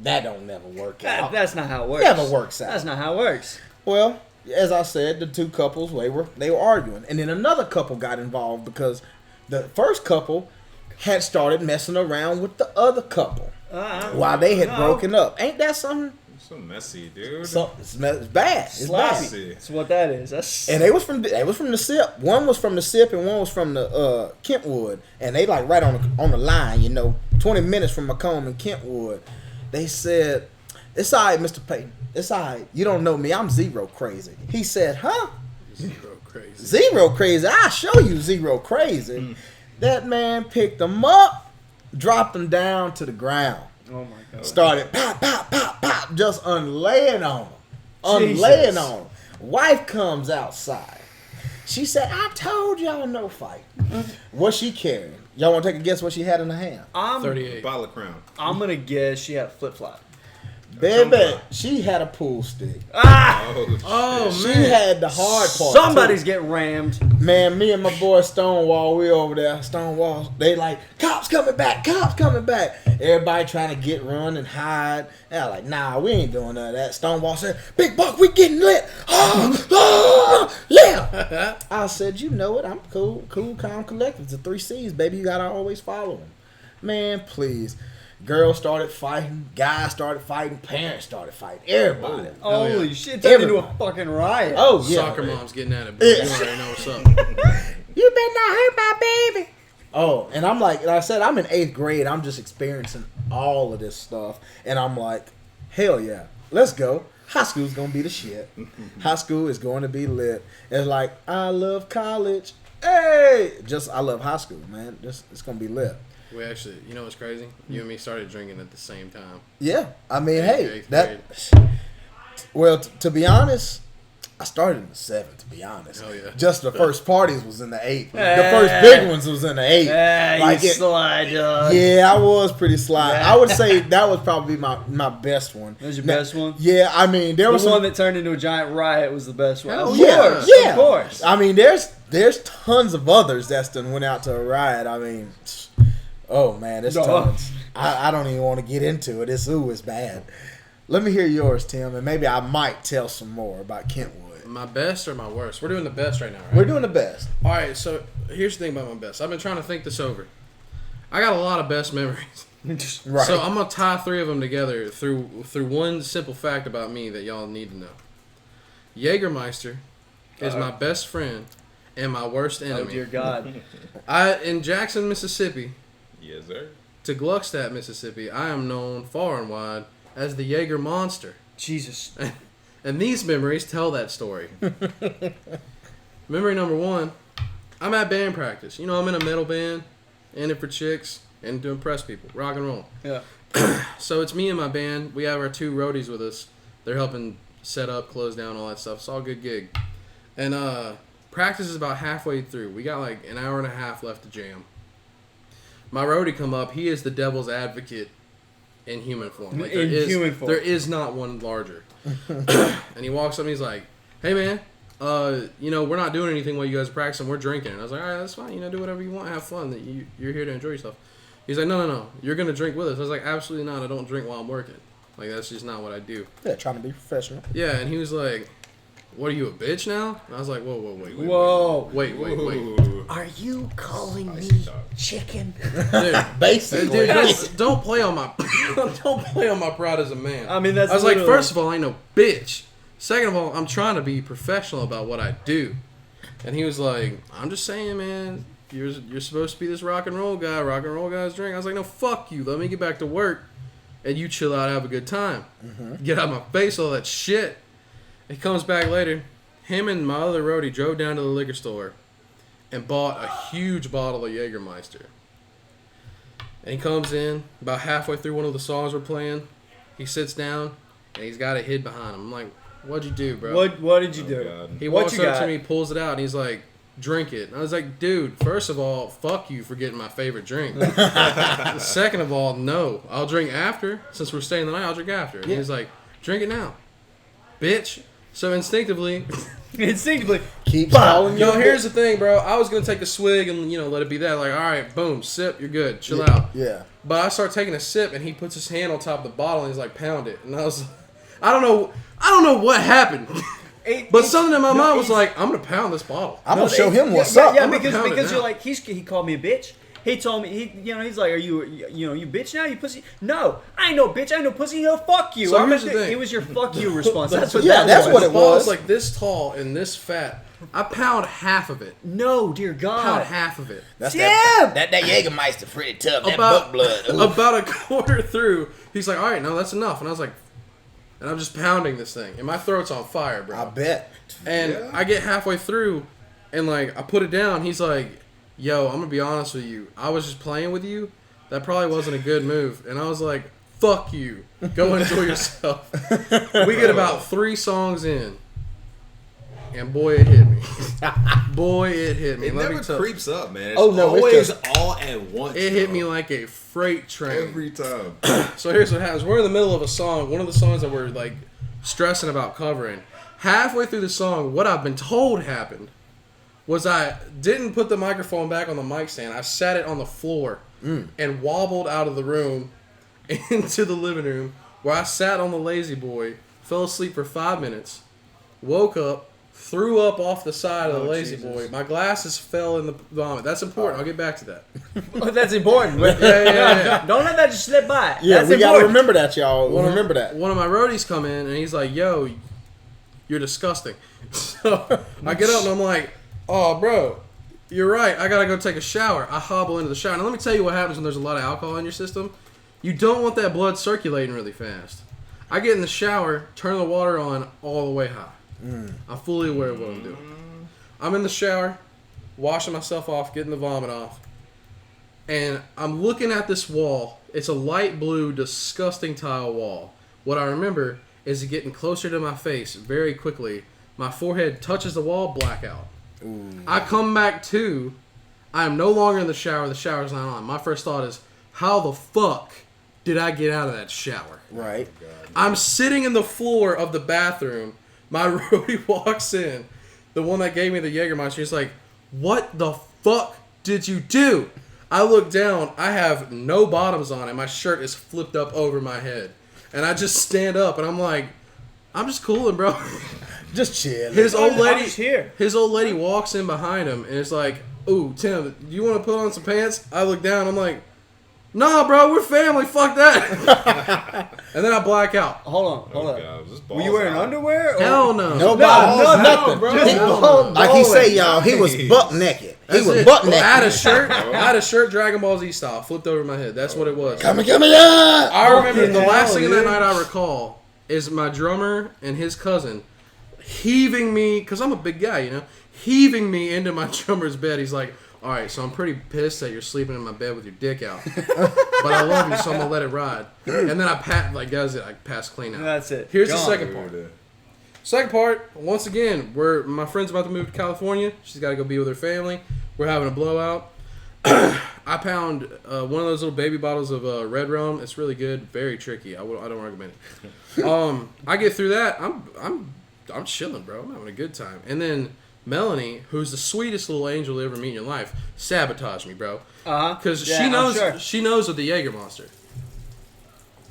[SPEAKER 3] That don't never work out.
[SPEAKER 1] That's not how it works.
[SPEAKER 3] Never works out.
[SPEAKER 1] That's not how it works.
[SPEAKER 3] Well, as I said, the two couples, they were arguing. And then another couple got involved because the first couple had started messing around with the other couple while they had broken up. Ain't that something?
[SPEAKER 4] So messy, dude.
[SPEAKER 3] It's bad. It's
[SPEAKER 1] Sloppy.
[SPEAKER 3] bad.
[SPEAKER 1] That's what that is. That's
[SPEAKER 3] And they was from the SIP. One was from the SIP and one was from the Kentwood. And they like right on the line, you know, 20 minutes from Macomb and Kentwood. They said, it's all right, Mr. Payton. It's all right. You don't know me. I'm zero crazy. He said, huh?
[SPEAKER 2] Zero crazy.
[SPEAKER 3] Zero crazy. I'll show you zero crazy. That man picked them up, dropped them down to the ground.
[SPEAKER 1] oh my god.
[SPEAKER 3] Started pop, pop, pop, pop, just unlaying on them.
[SPEAKER 1] Jesus.
[SPEAKER 3] Unlaying on them. Wife comes outside. She said, I told y'all no fight. What's she carrying? Y'all want to take a guess what she had in her hand?
[SPEAKER 1] I'm
[SPEAKER 2] 38.
[SPEAKER 4] Bottle of Crown.
[SPEAKER 1] I'm gonna guess she had a flip flop.
[SPEAKER 3] Baby, she had a pool stick.
[SPEAKER 2] Oh,
[SPEAKER 3] She
[SPEAKER 2] man.
[SPEAKER 3] had the hard part.
[SPEAKER 1] Somebody's
[SPEAKER 3] too.
[SPEAKER 1] getting rammed.
[SPEAKER 3] Man, me and my boy Stonewall, we over there. Stonewall, they like, cops coming back, cops coming back. Everybody trying to get run and hide. And I like, nah, we ain't doing none of that. Stonewall said, Big Buck, we getting lit. Yeah. I said, you know it. I'm cool, calm, collected. It's the 3 C's, baby. You gotta always follow them. Man, please. Girls started fighting, guys started fighting, parents started fighting, everybody.
[SPEAKER 1] Holy shit! Turned into a
[SPEAKER 3] Everybody.
[SPEAKER 1] fucking riot.
[SPEAKER 3] Oh yeah.
[SPEAKER 2] Soccer mom's getting at it, but you already know what's up.
[SPEAKER 3] You better not hurt my baby. Oh, and I'm like I said, I'm in 8th grade. I'm just experiencing all of this stuff, and I'm like, hell yeah, let's go. High school's gonna be the shit. High school is going to be lit. It's like I love college. Hey, I love high school, man. It's gonna be lit.
[SPEAKER 2] We actually, you know what's crazy? You and me started drinking at the same time.
[SPEAKER 3] Yeah, I mean, hey,
[SPEAKER 2] Eighth
[SPEAKER 3] that. Well, to be honest, I started in the 7th. To be honest,
[SPEAKER 2] Oh, yeah.
[SPEAKER 3] just the first parties was in the 8th. The
[SPEAKER 1] Hey.
[SPEAKER 3] first big ones was in the 8th.
[SPEAKER 1] Like you slide, dog.
[SPEAKER 3] Yeah, I was pretty sly.
[SPEAKER 1] Yeah.
[SPEAKER 3] I would say that was probably my best one.
[SPEAKER 1] That was your
[SPEAKER 3] Now-
[SPEAKER 1] best one?
[SPEAKER 3] Yeah, I mean there
[SPEAKER 1] The
[SPEAKER 3] was
[SPEAKER 1] one
[SPEAKER 3] some,
[SPEAKER 1] that turned into a giant riot was the best one.
[SPEAKER 2] Hell
[SPEAKER 1] Of
[SPEAKER 3] yeah,
[SPEAKER 1] course,
[SPEAKER 3] yeah.
[SPEAKER 1] of course.
[SPEAKER 3] I mean there's tons of others that's done went out to a riot. I mean, oh man, there's
[SPEAKER 1] Dog.
[SPEAKER 3] tons. I don't even want to get into it. It's bad. Let me hear yours, Tim, and maybe I might tell some more about Kentwood.
[SPEAKER 2] My best or my worst? We're doing the best right now, right?
[SPEAKER 3] We're doing the best.
[SPEAKER 2] All right, so here's the thing about my best. I've been trying to think this over. I got a lot of best memories.
[SPEAKER 3] Right.
[SPEAKER 2] So I'm gonna tie 3 of them together through one simple fact about me that y'all need to know. Jägermeister is my best friend and my worst
[SPEAKER 1] Oh
[SPEAKER 2] enemy.
[SPEAKER 1] dear God.
[SPEAKER 2] In Jackson, Mississippi,
[SPEAKER 4] Yes, sir.
[SPEAKER 2] to Gluckstadt, Mississippi, I am known far and wide as the Jaeger Monster.
[SPEAKER 1] Jesus.
[SPEAKER 2] And these memories tell that story. Memory number 1, I'm at band practice. You know, I'm in a metal band, in it for chicks, and to impress people, rock and roll.
[SPEAKER 1] Yeah.
[SPEAKER 2] So it's me and my band. We have our 2 roadies with us. They're helping set up, close down, all that stuff. It's all a good gig. And practice is about halfway through. We got like an hour and a half left to jam. My roadie come up. He is the devil's advocate in human form. Like,
[SPEAKER 1] In human form.
[SPEAKER 2] There is not one larger. And he walks up and he's like, "Hey man, you know, we're not doing anything while you guys are practicing. We're drinking." And I was like, "All right, that's fine. You know, do whatever you want. Have fun. That you're here to enjoy yourself." He's like, "No. You're gonna drink with us." I was like, "Absolutely not. I don't drink while I'm working. Like, that's just not what I do."
[SPEAKER 3] Yeah, trying to be professional.
[SPEAKER 2] Yeah, and he was like, "What are you, a bitch now?" And I was like, "Whoa, wait,
[SPEAKER 1] Whoa.
[SPEAKER 5] Are you calling me
[SPEAKER 4] Spicy talk.
[SPEAKER 5] chicken?
[SPEAKER 2] dude,
[SPEAKER 3] Basically.
[SPEAKER 2] don't play on my don't play on my pride as a man."
[SPEAKER 1] I mean, that's
[SPEAKER 2] I was like,
[SPEAKER 1] literally-
[SPEAKER 2] first of all, I ain't no bitch. Second of all, I'm trying to be professional about what I do. And he was like, "I'm just saying, man, you're supposed to be this rock and roll guy. Rock and roll guys drink." I was like, "No, fuck you. Let me get back to work, and you chill out, have a good time. Get out of my face, all that shit." He comes back later. Him and my other roadie drove down to the liquor store and bought a huge bottle of Jägermeister. And he comes in, about halfway through one of the songs we're playing. He sits down, and he's got it hid behind him. I'm like, "What'd you do, bro?"
[SPEAKER 1] What did you
[SPEAKER 4] Oh,
[SPEAKER 1] do?
[SPEAKER 4] God.
[SPEAKER 2] He
[SPEAKER 1] What
[SPEAKER 2] walks
[SPEAKER 1] you
[SPEAKER 2] up
[SPEAKER 1] got?
[SPEAKER 2] to me, pulls it out, and he's like, "Drink it." And I was like, "Dude, first of all, fuck you for getting my favorite drink. Second of all, no, I'll drink after. Since we're staying the night, I'll drink after." And he's like, "Drink it now, bitch." So instinctively,
[SPEAKER 1] Instinctively.
[SPEAKER 3] Keep calling you.
[SPEAKER 2] yo, here's the thing, bro. I was gonna take a swig and let it be that. Like, all right, boom, sip, you're good, chill out.
[SPEAKER 3] Yeah.
[SPEAKER 2] But I start taking a sip, and he puts his hand on top of the bottle, and he's like, "Pound it." And I was, I don't know what happened, but something in my mind was like, "I'm gonna pound this bottle."
[SPEAKER 3] I'm going to show him what's
[SPEAKER 1] yeah,
[SPEAKER 3] up.
[SPEAKER 1] Yeah,
[SPEAKER 2] I'm gonna
[SPEAKER 1] because
[SPEAKER 2] pound it
[SPEAKER 1] you're
[SPEAKER 2] now.
[SPEAKER 1] like he called me a bitch. He told me he's like, "Are you you bitch now? You pussy?" No, I ain't no bitch. I ain't no pussy. No, fuck you.
[SPEAKER 2] So
[SPEAKER 1] I'm
[SPEAKER 2] here's
[SPEAKER 1] just-
[SPEAKER 2] the thing.
[SPEAKER 1] It was your fuck you response. That's what
[SPEAKER 3] Yeah,
[SPEAKER 1] that
[SPEAKER 3] that's
[SPEAKER 1] was.
[SPEAKER 3] what it
[SPEAKER 2] The bottle's
[SPEAKER 3] was.
[SPEAKER 2] like this tall and this fat. I pound half of it.
[SPEAKER 1] No, dear
[SPEAKER 2] Pound
[SPEAKER 1] God.
[SPEAKER 2] half of it.
[SPEAKER 3] That's
[SPEAKER 1] Jim!
[SPEAKER 3] that Jägermeister pretty tough. That buck blood. Ooh.
[SPEAKER 2] About a quarter through, he's like, "All right, no, that's enough." And I was like, and I'm just pounding this thing, and my throat's on fire, bro.
[SPEAKER 3] I bet.
[SPEAKER 2] And I get halfway through, and like I put it down. He's like, "Yo, I'm gonna be honest with you. I was just playing with you. That probably wasn't a good move." And I was like, "Fuck you. Go enjoy yourself." We get about 3 songs in, and boy, it hit me. Boy, it hit me.
[SPEAKER 4] It
[SPEAKER 2] Let me
[SPEAKER 4] never
[SPEAKER 2] tell-
[SPEAKER 4] creeps up, man. It's
[SPEAKER 3] Oh, no, it's
[SPEAKER 4] always
[SPEAKER 3] just-
[SPEAKER 4] all at once.
[SPEAKER 2] It hit
[SPEAKER 4] bro.
[SPEAKER 2] me like a freight train.
[SPEAKER 4] every time.
[SPEAKER 2] So here's what happens. We're in the middle of a song, one of the songs that we're like stressing about covering. Halfway through the song, what I've been told happened was I didn't put the microphone back on the mic stand. I sat it on the floor and wobbled out of the room into the living room where I sat on the lazy boy, fell asleep for 5 minutes, woke up, threw up off the side of the lazy boy. My glasses fell in the vomit. That's important. I'll get back to that.
[SPEAKER 1] Oh, that's important.
[SPEAKER 2] Yeah.
[SPEAKER 1] Don't let that just slip by.
[SPEAKER 3] Yeah,
[SPEAKER 1] that's
[SPEAKER 3] we got to
[SPEAKER 1] important.
[SPEAKER 3] remember that, y'all. Remember that.
[SPEAKER 2] One of my roadies come in and he's like, "Yo, you're disgusting." So I get up and I'm like, "Oh, bro, you're right. I gotta go take a shower." I hobble into the shower. Now let me tell you what happens when there's a lot of alcohol in your system. You don't want that blood circulating really fast. I get in the shower, turn the water on all the way high. I'm fully aware of what I'm doing. I'm in the shower, washing myself off, getting the vomit off, and I'm looking at this wall. It's a light blue, disgusting tile wall. What I remember is it getting closer to my face very quickly. My forehead touches the wall, blackout. I come back to, I am no longer in the shower. The shower's not on. My first thought is, how the fuck did I get out of that shower?
[SPEAKER 3] Right.
[SPEAKER 2] I'm sitting in the floor of the bathroom. My roadie walks in, the one that gave me the Jägermeister. He's like, "What the fuck did you do?" I look down. I have no bottoms on, and my shirt is flipped up over my head. And I just stand up, and I'm like, "I'm just cooling, bro."
[SPEAKER 3] Just chill.
[SPEAKER 2] His old
[SPEAKER 1] I'm
[SPEAKER 2] lady,
[SPEAKER 1] just here.
[SPEAKER 2] his old lady walks in behind him, and it's like, "Ooh, Tim, do you want to put on some pants?" I look down. I'm like, Nah, bro, we're family. Fuck that. And then I black out.
[SPEAKER 1] Hold on.
[SPEAKER 4] God, just
[SPEAKER 1] Were you
[SPEAKER 4] balls
[SPEAKER 1] wearing
[SPEAKER 4] out.
[SPEAKER 1] underwear? Or?
[SPEAKER 2] Hell no.
[SPEAKER 3] No
[SPEAKER 1] No,
[SPEAKER 3] balls, nothing.
[SPEAKER 1] bro.
[SPEAKER 3] Just
[SPEAKER 1] No.
[SPEAKER 3] like he say, y'all, he was buck naked. He
[SPEAKER 2] That's
[SPEAKER 3] was
[SPEAKER 2] it.
[SPEAKER 3] buck
[SPEAKER 2] I had a
[SPEAKER 3] naked.
[SPEAKER 2] shirt. I had a shirt, Dragon Ball Z style, flipped over my head. That's what it was.
[SPEAKER 3] Come on.
[SPEAKER 2] I remember the
[SPEAKER 1] hell,
[SPEAKER 2] last thing of that
[SPEAKER 1] dude.
[SPEAKER 2] night I recall is my drummer and his cousin heaving me, because I'm a big guy, you know, heaving me into my drummer's bed. He's like, all right, so I'm pretty pissed that you're sleeping in my bed with your dick out. But I love you, so I'm going to let it ride. And then I pass clean out.
[SPEAKER 1] That's it.
[SPEAKER 2] Here's the
[SPEAKER 1] Gone.
[SPEAKER 2] second part. Second part, once again, my friend's about to move to California. She's got to go be with her family. We're having a blowout. I pound one of those little baby bottles of Red Rum. It's really good, very tricky. I don't recommend it. I get through that. I'm chilling, bro. I'm having a good time. And then Melanie, who's the sweetest little angel you ever meet in your life, sabotaged me, bro. Because
[SPEAKER 1] Yeah, I'm sure.
[SPEAKER 2] she knows of the Jaeger monster.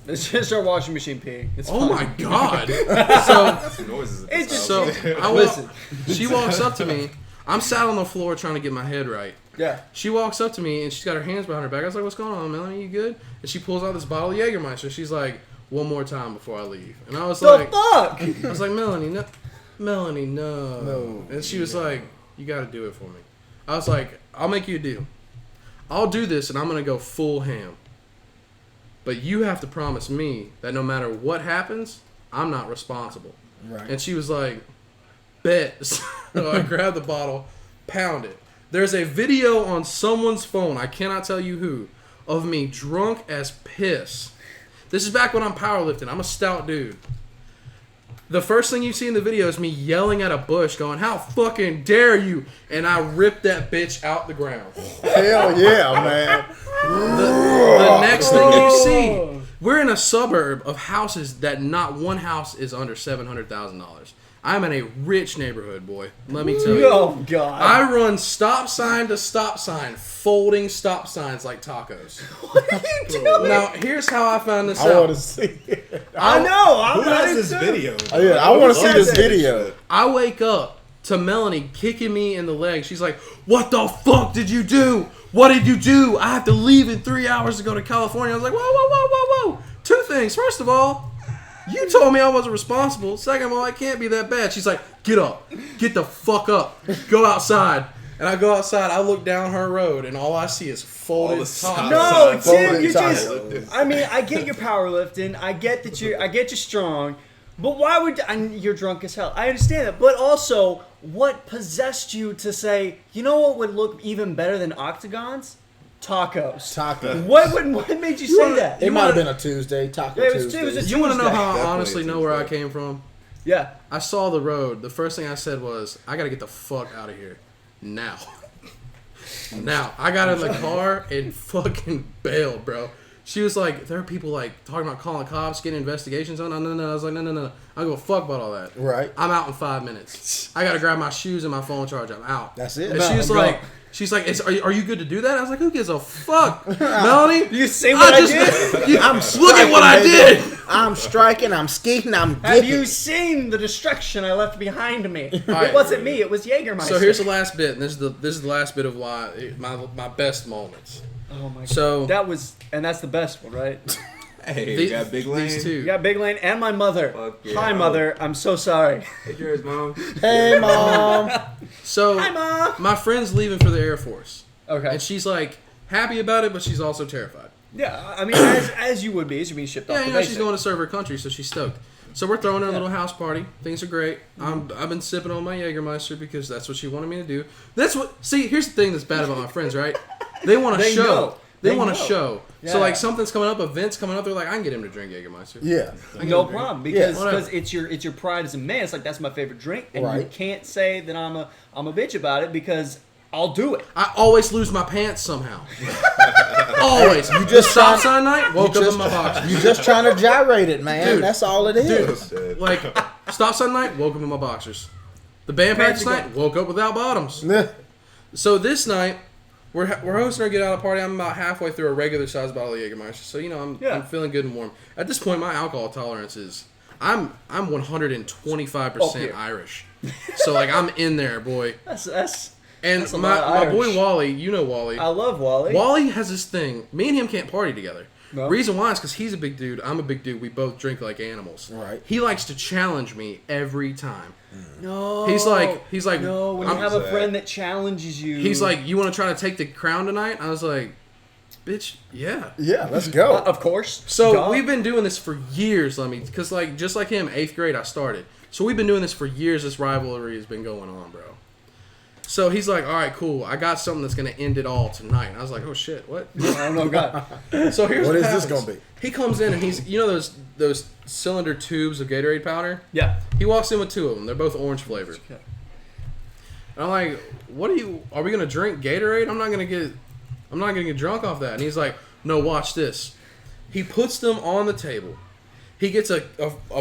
[SPEAKER 1] It's just our washing machine peeing. It's
[SPEAKER 2] Oh
[SPEAKER 1] fine.
[SPEAKER 2] my god! So
[SPEAKER 4] That's the noises.
[SPEAKER 1] It just-
[SPEAKER 2] so I
[SPEAKER 1] Listen.
[SPEAKER 2] she walks up to me. I'm sat on the floor trying to get my head right.
[SPEAKER 1] Yeah.
[SPEAKER 2] She walks up to me and she's got her hands behind her back. I was like, "What's going on, Melanie? You good?" And she pulls out this bottle of Jägermeister. She's like, "One more time before I leave." And I was
[SPEAKER 1] The
[SPEAKER 2] like,
[SPEAKER 1] fuck?
[SPEAKER 2] I was like, Melanie, no. And she was like, "You got to do it for me." I was like, "I'll make you a deal. I'll do this and I'm gonna go full ham. But you have to promise me that no matter what happens, I'm not responsible."
[SPEAKER 3] Right.
[SPEAKER 2] And she was like, "Bet." So I grabbed the bottle, pound it. There's a video on someone's phone, I cannot tell you who, of me drunk as piss. This is back when I'm powerlifting. I'm a stout dude. The first thing you see in the video is me yelling at a bush going, "How fucking dare you?" And I ripped that bitch out the ground.
[SPEAKER 3] Hell yeah, man.
[SPEAKER 2] The next thing you see, we're in a suburb of houses that not one house is under $700,000. I'm in a rich neighborhood, boy. Let me tell you.
[SPEAKER 1] Oh god.
[SPEAKER 2] I run stop sign to stop sign, folding stop signs like tacos.
[SPEAKER 1] What are you doing?
[SPEAKER 2] Now, here's how I found this
[SPEAKER 3] I want to
[SPEAKER 2] out.
[SPEAKER 3] see it.
[SPEAKER 1] I know. I'm
[SPEAKER 4] Who has
[SPEAKER 1] ready
[SPEAKER 4] this
[SPEAKER 1] too.
[SPEAKER 4] video?
[SPEAKER 3] Oh, yeah, I want to see this video.
[SPEAKER 2] I wake up to Melanie kicking me in the leg. She's like, "What the fuck did you do? What did you do? I have to leave in 3 hours to go to California." I was like, whoa. Two things. First of all, you told me I wasn't responsible. Second of all, it can't be that bad. She's like, "Get up. Get the fuck up. Go outside." And I go outside. I look down her road, and all I see is folded
[SPEAKER 4] All the
[SPEAKER 2] tacos.
[SPEAKER 1] No,
[SPEAKER 4] Signs.
[SPEAKER 1] Tim, you
[SPEAKER 3] Folded
[SPEAKER 1] just. I mean, I get your powerlifting. I get that I get you strong. But why would you're drunk as hell? I understand that, but also, what possessed you to say, you know what would look even better than octagons? Tacos.
[SPEAKER 3] Taco.
[SPEAKER 1] What made you say that?
[SPEAKER 3] It might have been a Tuesday, Taco
[SPEAKER 1] Yeah, it was
[SPEAKER 3] Tuesday.
[SPEAKER 1] Tuesday.
[SPEAKER 2] You want to know how I
[SPEAKER 4] Definitely
[SPEAKER 2] honestly know where I
[SPEAKER 4] Tuesday.
[SPEAKER 2] came from?
[SPEAKER 1] Yeah.
[SPEAKER 2] I saw the road. The first thing I said was, "I gotta get the fuck out of here now." Now I got in the car and fucking bailed, bro. She was like, "There are people like talking about calling cops, getting investigations on." No. I was like, no. I don't give a fuck about all that.
[SPEAKER 3] Right.
[SPEAKER 2] I'm out in 5 minutes. I gotta grab my shoes and my phone charger. I'm out.
[SPEAKER 3] That's it.
[SPEAKER 2] And
[SPEAKER 3] No,
[SPEAKER 2] she was
[SPEAKER 3] I'm
[SPEAKER 2] like,
[SPEAKER 3] gone.
[SPEAKER 2] are you good to do that?" I was like, "Who gives a fuck, Melanie?
[SPEAKER 1] You see what I did?
[SPEAKER 3] I'm
[SPEAKER 2] Look at what I
[SPEAKER 3] striking,
[SPEAKER 2] did."
[SPEAKER 3] baby. I'm striking, I'm skating, I'm
[SPEAKER 1] Have
[SPEAKER 3] getting.
[SPEAKER 1] you seen the destruction I left behind me?
[SPEAKER 2] right.
[SPEAKER 1] It wasn't me. It was Jägermeister.
[SPEAKER 2] So here's the last bit, and this is the last bit of why my best moments.
[SPEAKER 1] Oh my god.
[SPEAKER 2] So
[SPEAKER 1] That's the best one, right?
[SPEAKER 4] Hey,
[SPEAKER 2] these,
[SPEAKER 4] you got Big Lane.
[SPEAKER 2] these two.
[SPEAKER 1] You got Big Lane and my mother.
[SPEAKER 4] Fuck yeah.
[SPEAKER 1] Hi, mother. I'm so sorry.
[SPEAKER 4] Hey, yours, Mom.
[SPEAKER 3] Hey, Mom.
[SPEAKER 2] So
[SPEAKER 1] Hi, Mom.
[SPEAKER 2] my friend's leaving for the Air Force,
[SPEAKER 1] Okay.
[SPEAKER 2] and she's like happy about it, but she's also terrified.
[SPEAKER 1] Yeah, I mean, as you would be, as you're being shipped off
[SPEAKER 2] Yeah,
[SPEAKER 1] the
[SPEAKER 2] you know,
[SPEAKER 1] base.
[SPEAKER 2] she's going to serve her country, so she's stoked. So we're throwing her a little house party. Things are great. I've been sipping on my Jägermeister because that's what she wanted me to do. That's what. See, here's the thing that's bad about my friends, right? They want to
[SPEAKER 1] They
[SPEAKER 2] show.
[SPEAKER 1] know.
[SPEAKER 2] They
[SPEAKER 1] They
[SPEAKER 2] want
[SPEAKER 1] know.
[SPEAKER 2] to show.
[SPEAKER 1] Yeah.
[SPEAKER 2] So like something's coming up, events coming up. They're like, I can get him to drink Jägermeister.
[SPEAKER 3] Yeah.
[SPEAKER 1] No problem, because
[SPEAKER 2] Whatever.
[SPEAKER 1] it's your pride as a man. It's like that's my favorite drink, and you
[SPEAKER 3] Right.
[SPEAKER 1] can't say that I'm a bitch about it because I'll do it.
[SPEAKER 2] I always lose my pants somehow. Always. You
[SPEAKER 3] just
[SPEAKER 2] stop
[SPEAKER 3] trying-
[SPEAKER 2] sign night. Woke up
[SPEAKER 3] just-
[SPEAKER 2] in my boxers.
[SPEAKER 3] You just trying to gyrate it, man.
[SPEAKER 2] Dude.
[SPEAKER 3] That's all it is.
[SPEAKER 2] Dude, like stop sign night. Woke up in my boxers. The band
[SPEAKER 1] Pants
[SPEAKER 2] practice night. Woke up without bottoms.
[SPEAKER 3] Yeah.
[SPEAKER 2] So this night, we're hosting our get out of party. I'm about halfway through a regular size bottle of Jägermeister, so you know I'm feeling good and warm. At this point, my alcohol tolerance is I'm 125%
[SPEAKER 1] Oh, yeah.
[SPEAKER 2] Irish, so like I'm in there, boy.
[SPEAKER 1] That's
[SPEAKER 2] And
[SPEAKER 1] That's a lot of
[SPEAKER 2] my boy
[SPEAKER 1] Irish.
[SPEAKER 2] Wally, you know Wally.
[SPEAKER 1] I love Wally.
[SPEAKER 2] Wally has this thing. Me and him can't party together.
[SPEAKER 1] No.
[SPEAKER 2] Reason why is because he's a big dude. I'm a big dude. We both drink like animals.
[SPEAKER 3] Right.
[SPEAKER 2] He likes to challenge me every time.
[SPEAKER 1] No.
[SPEAKER 2] He's like,
[SPEAKER 1] no. When you
[SPEAKER 2] I'm-
[SPEAKER 1] have a friend that challenges you,
[SPEAKER 2] He's like, you want to try to take the crown tonight? I was like, bitch, yeah.
[SPEAKER 3] Yeah, let's go.
[SPEAKER 1] Of course.
[SPEAKER 2] So
[SPEAKER 1] Duh.
[SPEAKER 2] we've been doing this for years, because like just like him, 8th grade I started. So we've been doing this for years. This rivalry has been going on, bro. So he's like, all right, cool. I got something that's gonna end it all tonight. And I was like, oh shit, what?
[SPEAKER 1] I don't know, God.
[SPEAKER 2] So here's
[SPEAKER 3] What
[SPEAKER 2] what
[SPEAKER 3] is
[SPEAKER 2] happens.
[SPEAKER 3] this gonna be?
[SPEAKER 2] He comes in and he's, you know those cylinder tubes of Gatorade powder.
[SPEAKER 1] Yeah.
[SPEAKER 2] He walks in with 2 of them. They're both orange flavored.
[SPEAKER 1] Okay.
[SPEAKER 2] And I'm like, are we gonna drink Gatorade? I'm not gonna get drunk off that. And he's like, no, watch this. He puts them on the table. He gets a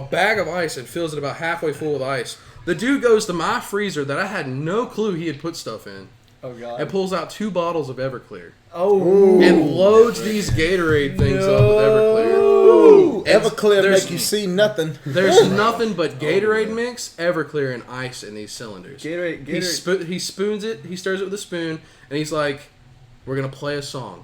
[SPEAKER 2] bag of ice and fills it about halfway full with ice. The dude goes to my freezer that I had no clue he had put stuff in
[SPEAKER 1] Oh God.
[SPEAKER 2] and pulls out 2 bottles of Everclear
[SPEAKER 1] Oh.
[SPEAKER 2] and loads these Gatorade things up with Everclear.
[SPEAKER 3] Ooh,
[SPEAKER 2] And
[SPEAKER 3] Everclear
[SPEAKER 2] there's-
[SPEAKER 3] make you see nothing.
[SPEAKER 2] There's nothing but Gatorade mix, Everclear, and ice in these cylinders.
[SPEAKER 1] Gatorade.
[SPEAKER 2] He spoons it, he stirs it with a spoon, and he's like, we're going to play a song.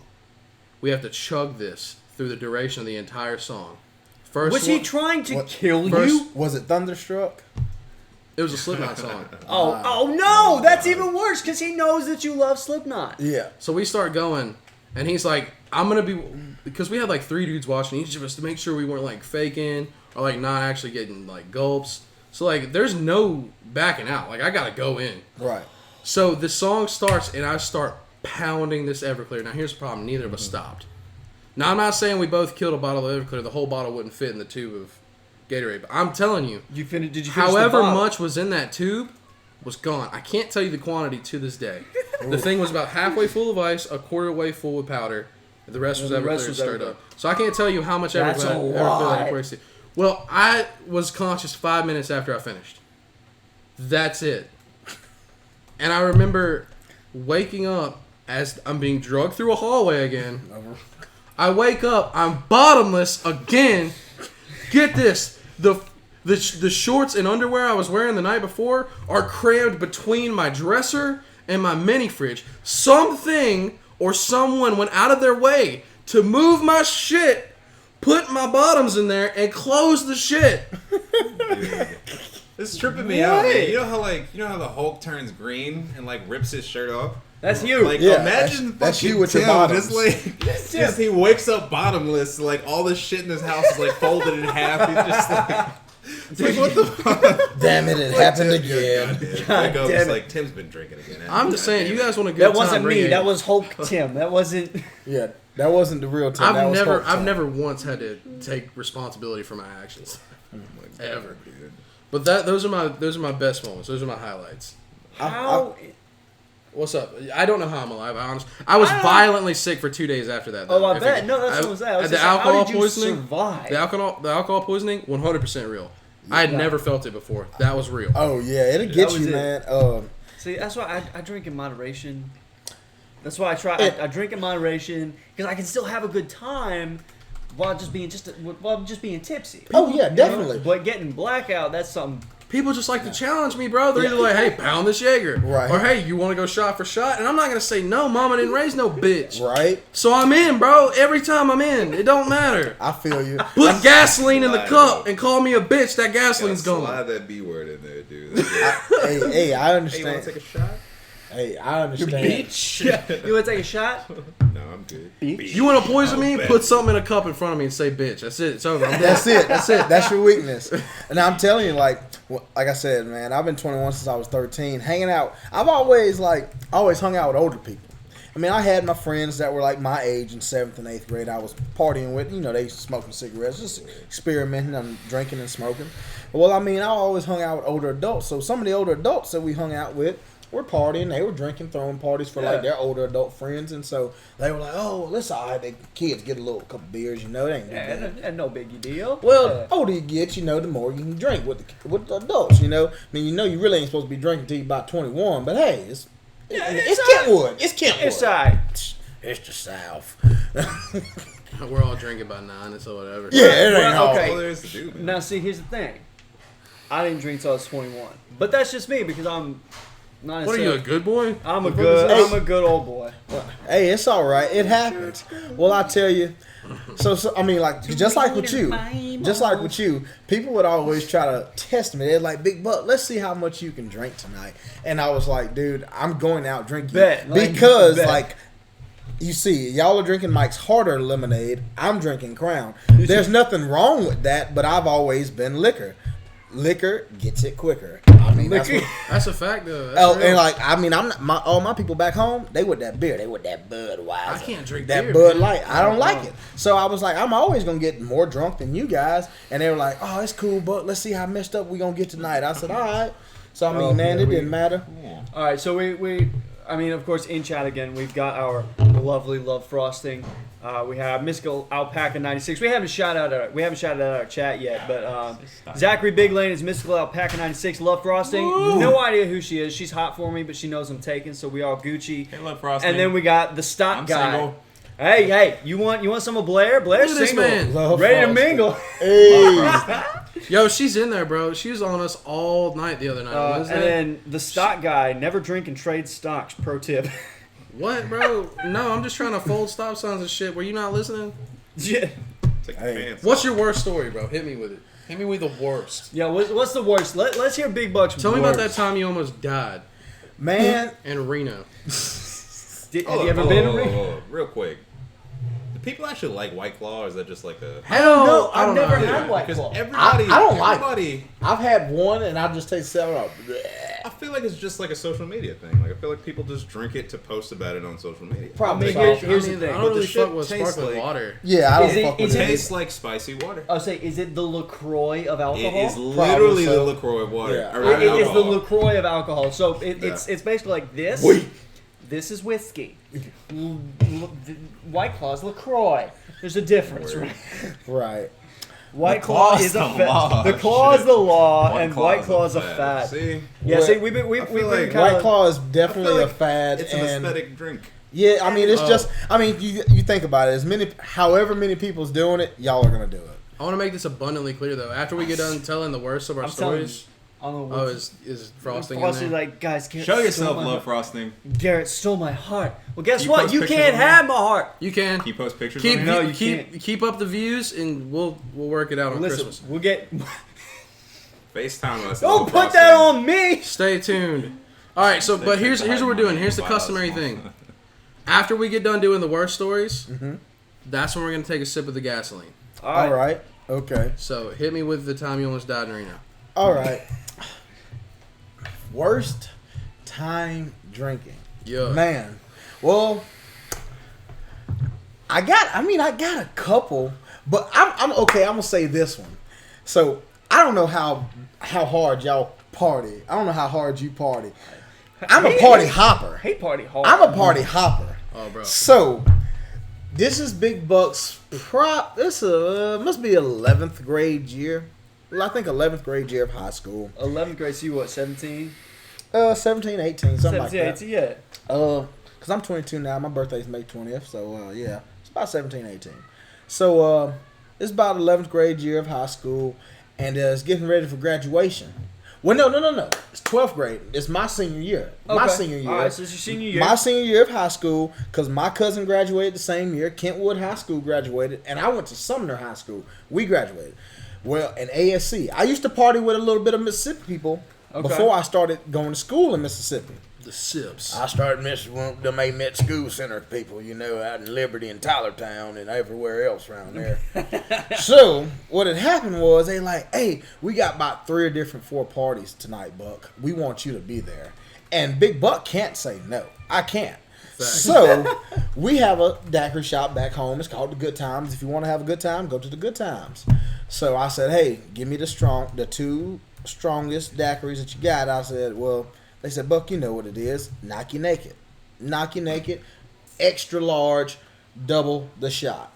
[SPEAKER 2] We have to chug this through the duration of the entire song. First
[SPEAKER 1] Was he
[SPEAKER 2] one-
[SPEAKER 1] trying to
[SPEAKER 3] What-
[SPEAKER 1] kill
[SPEAKER 2] First-
[SPEAKER 1] you?
[SPEAKER 3] Was it Thunderstruck?
[SPEAKER 2] It was a Slipknot song.
[SPEAKER 1] Oh no! That's even worse because he knows that you love Slipknot.
[SPEAKER 3] Yeah.
[SPEAKER 2] So we start going, and he's like, I'm going to be... Because we had like 3 dudes watching each of us to make sure we weren't like faking or like not actually getting like gulps. So like there's no backing out. Like I got to go in.
[SPEAKER 3] Right.
[SPEAKER 2] So the song starts, and I start pounding this Everclear. Now, here's the problem. Neither of us stopped. Now, I'm not saying we both killed a bottle of Everclear. The whole bottle wouldn't fit in the tube of Gatorade. But I'm telling you,
[SPEAKER 1] Did you finish the
[SPEAKER 2] however
[SPEAKER 1] bottle?
[SPEAKER 2] much was in that tube was gone. I can't tell you the quantity to this day. The thing was about halfway full of ice, a quarter way full with powder. And the rest was
[SPEAKER 1] And the
[SPEAKER 2] Everclear
[SPEAKER 1] rest was
[SPEAKER 2] stirred
[SPEAKER 1] Everclear.
[SPEAKER 2] up. So I can't tell you how much
[SPEAKER 1] That's a
[SPEAKER 2] Everclear
[SPEAKER 1] lot.
[SPEAKER 2] that equates to. Well, I was conscious 5 minutes after I finished. That's it. And I remember waking up as I'm being drugged through a hallway again. I wake up, I'm bottomless again. Get this, the shorts and underwear I was wearing the night before are crammed between my dresser and my mini fridge. Something or someone went out of their way to move my shit, put my bottoms in there, and close the shit.
[SPEAKER 4] This is tripping me out, man. You know how the Hulk turns green and like rips his shirt off?
[SPEAKER 1] That's you.
[SPEAKER 4] Like
[SPEAKER 3] Yeah,
[SPEAKER 4] imagine
[SPEAKER 3] that's
[SPEAKER 4] fucking
[SPEAKER 3] you with your
[SPEAKER 4] Tim,
[SPEAKER 3] bottoms.
[SPEAKER 4] just like just he wakes up bottomless, like all the shit in his house is like folded in half. He's just like, it's like what the fuck?
[SPEAKER 3] Damn it happened again.
[SPEAKER 4] Wake up,
[SPEAKER 1] damn
[SPEAKER 4] it's
[SPEAKER 1] it.
[SPEAKER 4] like Tim's been drinking again.
[SPEAKER 2] I'm just saying, you guys want a good
[SPEAKER 1] That
[SPEAKER 2] time.
[SPEAKER 1] wasn't
[SPEAKER 2] bring
[SPEAKER 1] me.
[SPEAKER 2] it.
[SPEAKER 1] That was Hulk Tim. That wasn't.
[SPEAKER 3] Yeah, that wasn't the real time. That
[SPEAKER 2] I've
[SPEAKER 3] was
[SPEAKER 2] never,
[SPEAKER 3] Hulk
[SPEAKER 2] I've
[SPEAKER 3] time.
[SPEAKER 2] never once had to take responsibility for my actions,
[SPEAKER 4] Oh
[SPEAKER 2] ever. But those are my best moments. Those are my highlights.
[SPEAKER 1] How?
[SPEAKER 2] What's up? I don't know how I'm alive. I was violently sick for 2 days after that.
[SPEAKER 1] Oh,
[SPEAKER 2] though.
[SPEAKER 1] I
[SPEAKER 2] If
[SPEAKER 1] bet.
[SPEAKER 2] it-
[SPEAKER 1] No, that's what was that. I was
[SPEAKER 2] the
[SPEAKER 1] just like,
[SPEAKER 2] alcohol
[SPEAKER 1] how did you
[SPEAKER 2] poisoning.
[SPEAKER 1] survive?
[SPEAKER 2] The alcohol poisoning, 100% real. I had never felt it before. That was real.
[SPEAKER 3] Oh yeah, it'll get
[SPEAKER 1] was
[SPEAKER 3] you,
[SPEAKER 1] it.
[SPEAKER 3] man.
[SPEAKER 1] See, that's why I drink in moderation. That's why I try. I drink in moderation because I can still have a good time while just being tipsy.
[SPEAKER 3] Oh yeah,
[SPEAKER 1] You know?
[SPEAKER 3] definitely.
[SPEAKER 1] But getting blackout, that's something.
[SPEAKER 2] People just like to challenge me, bro. They're either like, "Hey, pound this Jaeger,"
[SPEAKER 3] Right.
[SPEAKER 2] or "Hey, you want to go shot for shot?" And I'm not gonna say no. Mama didn't raise no bitch.
[SPEAKER 3] Right?
[SPEAKER 2] So I'm in, bro. Every time I'm in, it don't matter.
[SPEAKER 3] I feel you.
[SPEAKER 2] Put gasoline in the
[SPEAKER 4] Slide,
[SPEAKER 2] cup
[SPEAKER 4] bro.
[SPEAKER 2] and call me a bitch. That gasoline's
[SPEAKER 4] Slide
[SPEAKER 2] gone.
[SPEAKER 4] that B word in there, dude.
[SPEAKER 3] Hey, I
[SPEAKER 4] Hey, you want
[SPEAKER 3] understand.
[SPEAKER 4] to take a shot?
[SPEAKER 3] Hey, I understand.
[SPEAKER 1] You want to take a shot?
[SPEAKER 4] No, I'm good.
[SPEAKER 2] You want to poison me?
[SPEAKER 4] bet.
[SPEAKER 2] Put something in a cup in front of me and say bitch. That's it. It's over. I'm
[SPEAKER 3] That's it. That's it. That's your weakness. And I'm telling you, like I said, man, I've been 21 since I was 13. Hanging out, I've always hung out with older people. I mean, I had my friends that were like my age in 7th and 8th grade. I was partying with, they smoking cigarettes, just experimenting and drinking and smoking. Well, I mean, I always hung out with older adults. So some of the older adults that we hung out with were partying. They were drinking, throwing parties for like their older adult friends. And so they were like, oh, well, it's all right. The kids get a couple beers, it ain't no
[SPEAKER 1] Yeah,
[SPEAKER 3] big.
[SPEAKER 1] no biggie deal.
[SPEAKER 3] Well,
[SPEAKER 1] Yeah.
[SPEAKER 3] older you get, the more you can drink with the adults. I mean, you really ain't supposed to be drinking till you about 21. But hey, it's Kentwood. It's Kentwood.
[SPEAKER 1] It's alright.
[SPEAKER 3] It's the South.
[SPEAKER 2] We're all drinking by 9, so whatever.
[SPEAKER 3] Yeah, it ain't
[SPEAKER 1] Well,
[SPEAKER 3] all.
[SPEAKER 1] okay.
[SPEAKER 4] All there is to do, man.
[SPEAKER 1] Now, see, here's the thing. I didn't drink till I was 21, but that's just me because I'm Not
[SPEAKER 2] What are you, a
[SPEAKER 1] necessarily.
[SPEAKER 2] good boy?
[SPEAKER 1] I'm a
[SPEAKER 2] What
[SPEAKER 1] good.
[SPEAKER 2] is
[SPEAKER 1] I'm a good old boy.
[SPEAKER 3] Hey, it's all right. It happens. Well, I tell you. So I mean, like just like with you, people would always try to test me. They're like, "Big Buck, let's see how much you can drink tonight." And I was like, "Dude, I'm going out drinking
[SPEAKER 1] Bet. Like,
[SPEAKER 3] because
[SPEAKER 1] bet.
[SPEAKER 3] like." You see, y'all are drinking Mike's Harder lemonade. I'm drinking Crown. There's nothing wrong with that, but I've always been liquor. Liquor gets it quicker. I mean, that's what,
[SPEAKER 2] That's a fact, though. That's
[SPEAKER 3] oh,
[SPEAKER 2] real.
[SPEAKER 3] and like, I mean, I'm not all my people back home. They with that beer. They with that Budweiser.
[SPEAKER 2] I can't drink
[SPEAKER 3] that
[SPEAKER 2] beer,
[SPEAKER 3] Bud
[SPEAKER 2] man.
[SPEAKER 3] Light. I don't like it. So I was like, I'm always gonna get more drunk than you guys. And they were like, oh, it's cool, but let's see how messed up we gonna get tonight. I said, all right. So I mean, man, it didn't matter.
[SPEAKER 1] All right, so I mean, of course, in chat again, we've got our lovely Love Frosting. We have Mystical Alpaca 96. We haven't shouted out our chat yet, but Zachary Big Lane is Mystical Alpaca 96. Love Frosting. No idea who she is. She's hot for me, but she knows I'm taken, so we all Gucci.
[SPEAKER 4] Hey, Love Frosting.
[SPEAKER 1] And then we got the stock
[SPEAKER 4] I'm
[SPEAKER 1] guy.
[SPEAKER 4] single.
[SPEAKER 1] Hey, you want some of Blair? Blair's
[SPEAKER 2] Look at this
[SPEAKER 1] single,
[SPEAKER 2] man.
[SPEAKER 3] Love
[SPEAKER 1] ready to
[SPEAKER 3] Frosting.
[SPEAKER 1] mingle.
[SPEAKER 3] Hey,
[SPEAKER 2] Yo, she's in there, bro. She was on us all night the other night. on
[SPEAKER 1] And
[SPEAKER 2] Wednesday.
[SPEAKER 1] then the stock guy, never drink and trade stocks. Pro tip.
[SPEAKER 2] What, bro? No, I'm just trying to fold stop signs and shit. Were you not listening?
[SPEAKER 1] Yeah.
[SPEAKER 4] Take the
[SPEAKER 3] Hey.
[SPEAKER 4] fans.
[SPEAKER 2] What's your worst story, bro? Hit me with it. Hit me with the worst.
[SPEAKER 1] Yeah, what's the worst? Let's hear Big Buck's
[SPEAKER 2] Tell me about that
[SPEAKER 1] worst.
[SPEAKER 2] time you almost died
[SPEAKER 3] man.
[SPEAKER 2] in Reno.
[SPEAKER 1] Have you
[SPEAKER 4] Hold
[SPEAKER 1] ever
[SPEAKER 4] on,
[SPEAKER 1] been to
[SPEAKER 4] hold on,
[SPEAKER 1] Reno?
[SPEAKER 4] hold on, real quick. Do people actually like White Claw, or is that just like a...
[SPEAKER 2] Hell,
[SPEAKER 1] No,
[SPEAKER 2] I
[SPEAKER 1] I've
[SPEAKER 2] don't
[SPEAKER 1] never
[SPEAKER 2] know.
[SPEAKER 1] had White
[SPEAKER 4] Because
[SPEAKER 1] Claw.
[SPEAKER 4] everybody...
[SPEAKER 3] I don't like
[SPEAKER 4] everybody,
[SPEAKER 3] I've had one and I just take 7 up.
[SPEAKER 4] I feel like it's just like a social media thing. Like, I feel like people just drink it to post about it on social media.
[SPEAKER 3] Probably.
[SPEAKER 1] I mean, here's
[SPEAKER 2] I
[SPEAKER 1] the
[SPEAKER 2] mean,
[SPEAKER 1] thing.
[SPEAKER 2] I
[SPEAKER 4] But
[SPEAKER 2] don't
[SPEAKER 4] the
[SPEAKER 2] really
[SPEAKER 4] shit
[SPEAKER 2] fuck with
[SPEAKER 4] tastes
[SPEAKER 2] sparkling
[SPEAKER 4] like-
[SPEAKER 2] water.
[SPEAKER 3] Yeah, I don't
[SPEAKER 1] Is it-
[SPEAKER 3] fuck
[SPEAKER 1] is
[SPEAKER 3] with
[SPEAKER 4] It
[SPEAKER 1] it-
[SPEAKER 3] it.
[SPEAKER 4] tastes like spicy water.
[SPEAKER 1] I'll say, is it the LaCroix of alcohol?
[SPEAKER 4] It is literally
[SPEAKER 3] so.
[SPEAKER 4] the LaCroix water.
[SPEAKER 3] Yeah.
[SPEAKER 4] or
[SPEAKER 1] It is the
[SPEAKER 4] alcohol.
[SPEAKER 1] LaCroix of alcohol. So it's basically like this.
[SPEAKER 3] Wait.
[SPEAKER 1] This is whiskey. White Claw's LaCroix. There's a difference,
[SPEAKER 4] Word.
[SPEAKER 1] right?
[SPEAKER 3] Right.
[SPEAKER 1] White
[SPEAKER 4] The
[SPEAKER 1] Claw
[SPEAKER 4] Claw's
[SPEAKER 1] is a
[SPEAKER 4] the
[SPEAKER 1] fat.
[SPEAKER 4] law.
[SPEAKER 1] The Claw is
[SPEAKER 4] Shit.
[SPEAKER 1] the law,
[SPEAKER 4] White
[SPEAKER 1] and
[SPEAKER 4] Claw's
[SPEAKER 1] White Claw's a fad.
[SPEAKER 4] See?
[SPEAKER 1] Yeah,
[SPEAKER 3] Well,
[SPEAKER 1] see, we've
[SPEAKER 4] I
[SPEAKER 1] been
[SPEAKER 4] feel like
[SPEAKER 1] kind
[SPEAKER 3] White Claw is
[SPEAKER 4] I
[SPEAKER 3] definitely
[SPEAKER 4] feel
[SPEAKER 3] a
[SPEAKER 4] like
[SPEAKER 3] fad,
[SPEAKER 4] It's an
[SPEAKER 3] and
[SPEAKER 4] aesthetic drink.
[SPEAKER 3] yeah, I mean, it's
[SPEAKER 2] Oh.
[SPEAKER 3] just, I mean, you think about it, however many people's doing it, y'all are gonna do it.
[SPEAKER 2] I want to make this abundantly clear, though. After we get done telling the worst of our
[SPEAKER 1] I'm telling
[SPEAKER 2] stories,
[SPEAKER 1] I don't know
[SPEAKER 2] oh,
[SPEAKER 1] what.
[SPEAKER 2] is frosting
[SPEAKER 1] Frosty
[SPEAKER 2] in there?
[SPEAKER 1] like, guys, Garrett
[SPEAKER 4] Show
[SPEAKER 1] stole
[SPEAKER 4] yourself
[SPEAKER 1] my
[SPEAKER 4] love,
[SPEAKER 1] heart.
[SPEAKER 4] Frosting.
[SPEAKER 1] Garrett stole my heart. Well, guess
[SPEAKER 4] You
[SPEAKER 1] what?
[SPEAKER 4] post
[SPEAKER 1] You
[SPEAKER 4] pictures
[SPEAKER 1] can't
[SPEAKER 4] on there?
[SPEAKER 1] have my heart.
[SPEAKER 2] You can
[SPEAKER 4] Can you post pictures
[SPEAKER 2] keep
[SPEAKER 4] on
[SPEAKER 1] No,
[SPEAKER 4] there?
[SPEAKER 1] you can't.
[SPEAKER 2] keep up the views, and we'll work it out on
[SPEAKER 1] Listen,
[SPEAKER 2] Christmas.
[SPEAKER 1] we'll get.
[SPEAKER 4] FaceTime us.
[SPEAKER 1] Don't
[SPEAKER 4] Love
[SPEAKER 1] put that
[SPEAKER 4] Frosting.
[SPEAKER 1] on me.
[SPEAKER 2] Stay tuned. All right, so but here's what we're doing. Here's the customary thing. After we get done doing the worst stories, that's when we're gonna take a sip of the gasoline.
[SPEAKER 3] All right. Okay.
[SPEAKER 2] So hit me with the time you almost died in Reno.
[SPEAKER 3] All right. Worst time drinking.
[SPEAKER 2] Yeah.
[SPEAKER 3] Man. Well, I got a couple, but I'm okay. I'm gonna say this one. So I don't know how hard y'all party. I don't know how hard you party. I'm a party hopper.
[SPEAKER 1] Hey, party hard.
[SPEAKER 3] I'm a party hopper.
[SPEAKER 2] Oh, bro.
[SPEAKER 3] So this is Big Buck's this must be 11th grade year. Well, I think 11th grade year of high school.
[SPEAKER 1] 11th grade. So you what? 17.
[SPEAKER 3] 17, 18, something like
[SPEAKER 1] 17,
[SPEAKER 3] that.
[SPEAKER 1] 18. Yeah.
[SPEAKER 3] Because I'm 22 now. My birthday's May 20th. So, yeah. It's about 17, 18. So, it's about 11th grade year of high school. And it's getting ready for graduation. Well, no. It's 12th grade. It's my senior year. My
[SPEAKER 1] Okay.
[SPEAKER 3] senior year.
[SPEAKER 1] All right, so it's your senior year.
[SPEAKER 3] My senior year of high school. Because my cousin graduated the same year. Kentwood High School graduated. And I went to Sumner High School. We graduated. Well, in ASC. I used to party with a little bit of Mississippi people before I started going to school in Mississippi.
[SPEAKER 2] The sips.
[SPEAKER 3] I started messing with them Met School Center people, out in Liberty and Tylertown and everywhere else around there. So, what had happened was they like, hey, we got about 3 or 4 parties tonight, Buck. We want you to be there. And Big Buck can't say no. I can't.
[SPEAKER 2] Facts.
[SPEAKER 3] So, we have a daiquiri shop back home. It's called the Good Times. If you want to have a good time, go to the Good Times. So, I said, hey, give me the 2 strongest daiquiris that you got. I said, well, they said, Buck, you know what it is. Knock you naked. Knock you naked. Extra large. Double the shot.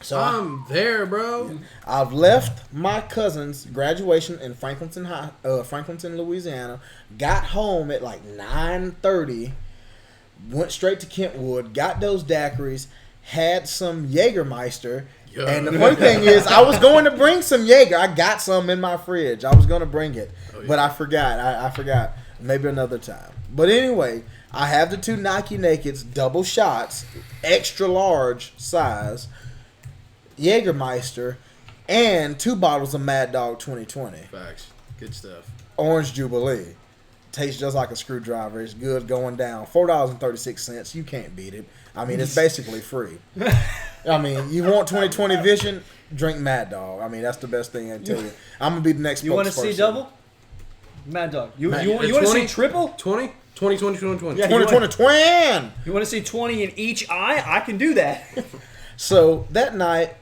[SPEAKER 3] So
[SPEAKER 2] I'm there, bro.
[SPEAKER 3] I've left my cousin's graduation in Franklinton, Louisiana. Got home at like 9:30. Went straight to Kentwood. Got those daiquiris. Had some Jägermeister.
[SPEAKER 2] Yeah.
[SPEAKER 3] And the funny thing is, I was going to bring some Jaeger. I got some in my fridge. I was going to bring it, but I forgot. I forgot. Maybe another time. But anyway, I have the 2 Nike Nakeds, double shots, extra large size, Jägermeister, and 2 bottles of Mad Dog 2020.
[SPEAKER 2] Facts. Good stuff.
[SPEAKER 3] Orange Jubilee. Tastes just like a screwdriver. It's good going down. $4.36. You can't beat it. I mean, it's basically free. I mean, you want 2020 vision? Drink Mad Dog. I mean, that's the best thing I can tell you. I'm going to be the next
[SPEAKER 1] You want to see double? Mad Dog. You want to see triple?
[SPEAKER 2] 20? 20, 20, 20, 20.
[SPEAKER 1] Yeah.
[SPEAKER 3] 2020 twin!
[SPEAKER 1] You want to see 20 in each eye? I can do that.
[SPEAKER 3] So that night,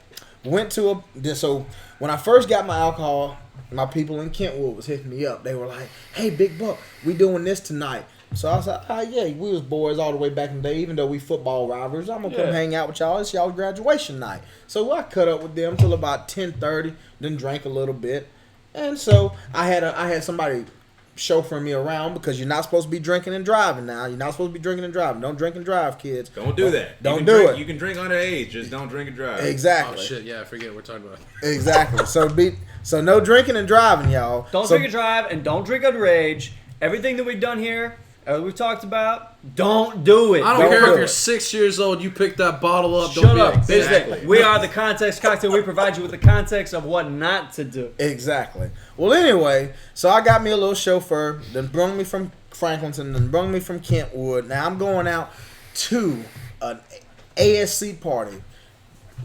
[SPEAKER 3] went to a. So when I first got my alcohol, my people in Kentwood was hitting me up. They were like, "Hey, Big Buck, we doing this tonight." So I was like, "Oh yeah, we was boys all the way back in the day. Even though we football rivals, I'm gonna come hang out with y'all. It's y'all graduation night." So I cut up with them till about 10:30. Then drank a little bit, and so I had somebody chauffeuring me around because you're not supposed to be drinking and driving now. You're not supposed to be drinking and driving. Don't drink and drive, kids.
[SPEAKER 4] Don't do that.
[SPEAKER 3] Don't do it.
[SPEAKER 4] You can drink underage, just don't drink and drive.
[SPEAKER 3] Exactly.
[SPEAKER 2] Oh shit! Yeah, I forget what we're talking about.
[SPEAKER 3] Exactly. So no drinking and driving, y'all.
[SPEAKER 1] Don't drink and drive, and don't drink underage. Everything that we've done here, we've talked about, don't do it.
[SPEAKER 2] I don't care
[SPEAKER 3] do
[SPEAKER 2] if
[SPEAKER 3] it.
[SPEAKER 2] you're 6 years old. You picked that bottle up.
[SPEAKER 1] Shut
[SPEAKER 2] Don't be
[SPEAKER 1] up.
[SPEAKER 2] like,
[SPEAKER 4] Exactly.
[SPEAKER 1] We are the Context Cocktail. We provide you with the context of what not to do.
[SPEAKER 3] Exactly. Well, anyway, so I got me a little chauffeur, then brung me from Franklinton, then brung me from Kentwood. Now I'm going out to an ASC party.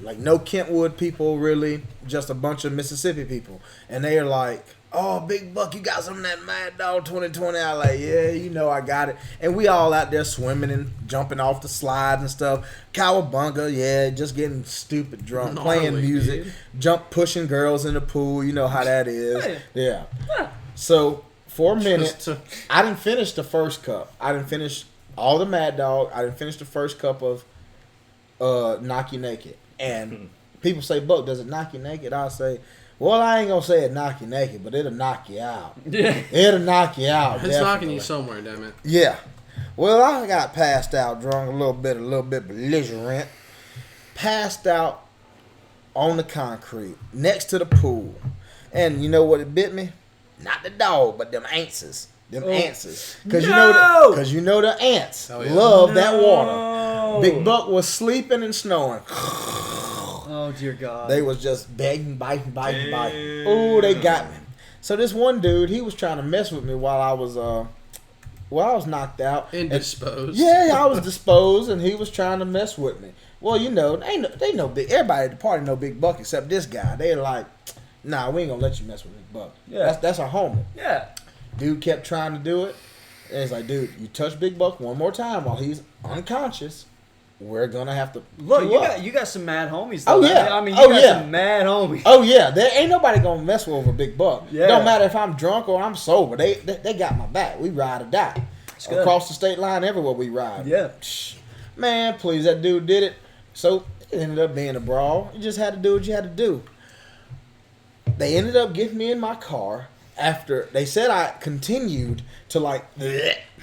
[SPEAKER 3] Like no Kentwood people, really, just a bunch of Mississippi people. And they are like, "Oh, Big Buck, you got some of that Mad Dog 2020? I'm like, "Yeah, you know I got it." And we all out there swimming and jumping off the slides and stuff. Cowabunga, yeah, just getting stupid drunk, playing
[SPEAKER 2] Gnarly,
[SPEAKER 3] music,
[SPEAKER 2] dude.
[SPEAKER 3] pushing girls in the pool. You know how that is.
[SPEAKER 1] Yeah.
[SPEAKER 3] Yeah. So for a minute,
[SPEAKER 2] Just-
[SPEAKER 3] I didn't finish the first cup. I didn't finish all the Mad Dog. I didn't finish the first cup of Knock You Naked. And people say, "Buck, does it knock you naked?" I say, "Well, I ain't gonna say it knock you naked, but it'll knock you out.
[SPEAKER 1] Yeah.
[SPEAKER 3] It'll knock you out.
[SPEAKER 2] It's
[SPEAKER 3] definitely."
[SPEAKER 2] knocking you somewhere, damn it.
[SPEAKER 3] Yeah. Well, I got passed out, drunk a little bit belligerent, passed out on the concrete next to the pool, and you know what it bit me? Not the dog, but them answers. Them answers. Because
[SPEAKER 1] No!
[SPEAKER 3] you know the ants
[SPEAKER 2] Oh, yeah.
[SPEAKER 3] love that water.
[SPEAKER 1] No.
[SPEAKER 3] Big Buck was sleeping and snoring.
[SPEAKER 1] Oh, dear God.
[SPEAKER 3] They was just begging, biting. Oh, they got me. So this one dude, he was trying to mess with me while I was knocked out.
[SPEAKER 2] Indisposed.
[SPEAKER 3] Yeah, I was disposed, and he was trying to mess with me. Well, you know, they know big. Everybody at the party know Big Buck except this guy. They're like, "Nah, we ain't gonna let you mess with Big Buck.
[SPEAKER 1] Yeah.
[SPEAKER 3] That's our homie."
[SPEAKER 1] Yeah.
[SPEAKER 3] Dude kept trying to do it, and it's like, "Dude, you touch Big Buck one more time while he's unconscious, we're gonna have to
[SPEAKER 1] Look,
[SPEAKER 3] pull
[SPEAKER 1] you
[SPEAKER 3] up."
[SPEAKER 1] got some mad homies.
[SPEAKER 3] Oh,
[SPEAKER 1] though.
[SPEAKER 3] yeah.
[SPEAKER 1] I mean,
[SPEAKER 3] Oh,
[SPEAKER 1] got
[SPEAKER 3] yeah.
[SPEAKER 1] some mad homies.
[SPEAKER 3] Oh yeah, there ain't nobody gonna mess with a Big Buck.
[SPEAKER 1] Yeah.
[SPEAKER 3] It don't matter if I'm drunk or I'm sober. They got my back. We ride or die.
[SPEAKER 1] good.
[SPEAKER 3] Across the state line, everywhere we ride.
[SPEAKER 1] Yeah.
[SPEAKER 3] Man, please, that dude did it. So it ended up being a brawl. You just had to do what you had to do. They ended up getting me in my car after they said I continued to like,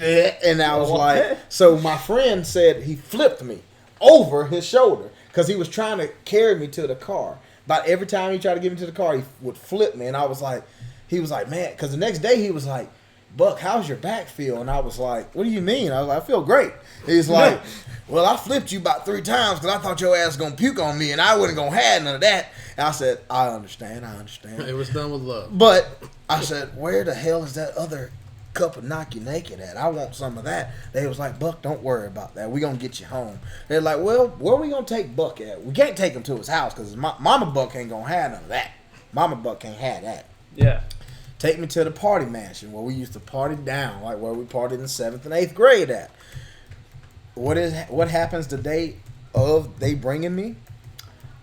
[SPEAKER 3] and I was like, so my friend said he flipped me over his shoulder because he was trying to carry me to the car. About every time he tried to get me to the car, he would flip me, and I was like, he was like, man, because the next day he was like, "Buck, how's your back feel?" And I was like, "What do you mean?" I was like, "I feel great." He's like, "Well, I flipped you about 3 times because I thought your ass was going to puke on me and I wasn't going to have none of that." And I said, I understand.
[SPEAKER 2] It was done with love.
[SPEAKER 3] But I said, "Where the hell is that other cup of Knock You Naked at? I want some of that." They was like, "Buck, don't worry about that. We're going to get you home." They're like, "Well, where we going to take Buck at? We can't take him to his house because Mama Buck ain't going to have none of that. Mama Buck can't have that.
[SPEAKER 1] Yeah.
[SPEAKER 3] Take me to the party mansion where we used to party down, like where we partied in 7th and 8th grade at." What happens the day of they bringing me?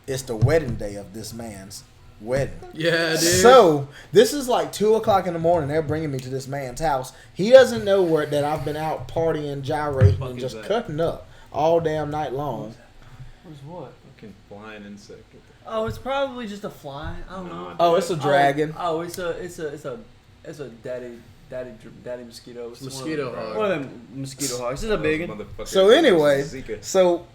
[SPEAKER 3] It's the wedding day of this man's wedding.
[SPEAKER 2] Yeah, dude.
[SPEAKER 3] So this is like 2:00 in the morning. They're bringing me to this man's house. He doesn't know that I've been out partying, gyrating,
[SPEAKER 1] Fuck
[SPEAKER 3] and
[SPEAKER 1] is
[SPEAKER 3] just
[SPEAKER 1] that?
[SPEAKER 3] cutting up all damn night long.
[SPEAKER 1] What's what?
[SPEAKER 4] Fucking flying insect.
[SPEAKER 1] Oh, it's probably just a fly. I don't know.
[SPEAKER 3] Oh, it's a dragon.
[SPEAKER 1] Oh, it's a daddy mosquito. It's
[SPEAKER 2] Mosquito hog.
[SPEAKER 1] One of them mosquito hogs. It's a big one.
[SPEAKER 4] Motherfucker.
[SPEAKER 3] So anyway,
[SPEAKER 4] Zika.
[SPEAKER 3] so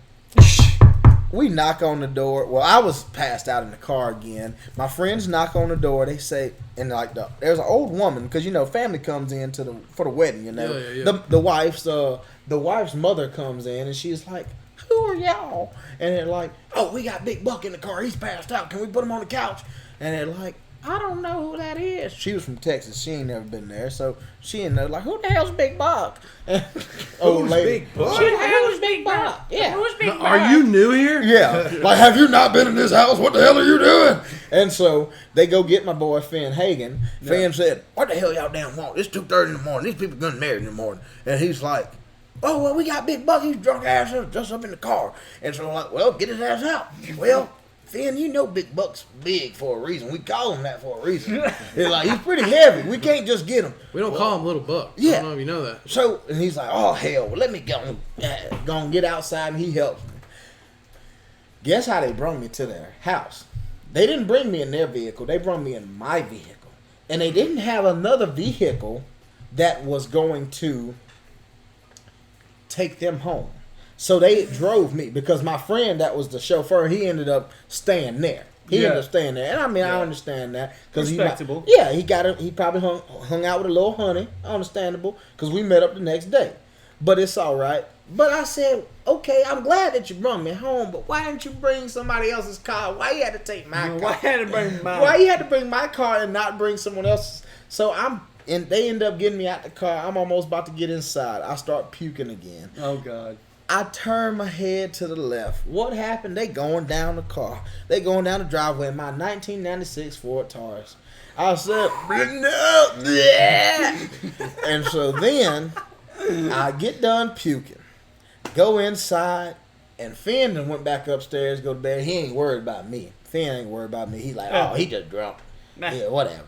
[SPEAKER 3] we knock on the door. Well, I was passed out in the car again. My friends knock on the door. They say, and like there's an old woman because family comes in for the wedding.
[SPEAKER 2] Yeah.
[SPEAKER 3] The wife's mother comes in and she's like, "Who are y'all?" And they're like, "Oh, we got Big Buck in the car. He's passed out. Can we put him on the couch?" And they're like, "I don't know who that is." She was from Texas. She ain't never been there, so she ain't know. Like, who the hell's Big Buck? Old lady.
[SPEAKER 4] Big Buck?
[SPEAKER 3] Who the hell's Big Buck? Yeah.
[SPEAKER 5] Who's Big Buck?
[SPEAKER 2] Are you new here?
[SPEAKER 3] Yeah. Like, have you not been in this house? What the hell are you doing? And so they go get my boy Finn Hagen. Yeah. Finn said, "What the hell y'all damn want? It's 2:30 in the morning. These people getting married in the morning." And he's like, "Oh, well, we got Big Buck. He's drunk ass just up in the car." And so I'm like, "Well, get his ass out." Well, Finn, Big Buck's big for a reason. We call him that for a reason. It's like, he's pretty heavy. We can't just get him.
[SPEAKER 2] We don't call him Little Buck.
[SPEAKER 3] Yeah.
[SPEAKER 2] I don't know if you know that.
[SPEAKER 3] So, and he's like, "Oh, hell, well, let me go and get outside," and he helps me. Guess how they brought me to their house? They didn't bring me in their vehicle. They brought me in my vehicle. And they didn't have another vehicle that was going to take them home. So they drove me because my friend that was the chauffeur, he ended up staying there. Ended up staying there. And I mean, I understand that.
[SPEAKER 1] Respectable.
[SPEAKER 3] He probably hung out with a little honey. Understandable. Because we met up the next day. But it's all right. But I said, okay, I'm glad that you brought me home, but why didn't you bring somebody else's car? Why you had to take my car?
[SPEAKER 1] Why had to bring mine?
[SPEAKER 3] Why you had to bring my car and not bring someone else's? So they end up getting me out the car. I'm almost about to get inside. I start puking again.
[SPEAKER 1] Oh, God.
[SPEAKER 3] I turn my head to the left. What happened? They going down the car. They going down the driveway in my 1996 Ford Taurus. I said, "No." And so then I get done puking. Go inside, and Finn then went back upstairs, go to bed. He ain't worried about me. Finn ain't worried about me. He like, "Oh, he just drunk." Yeah, whatever.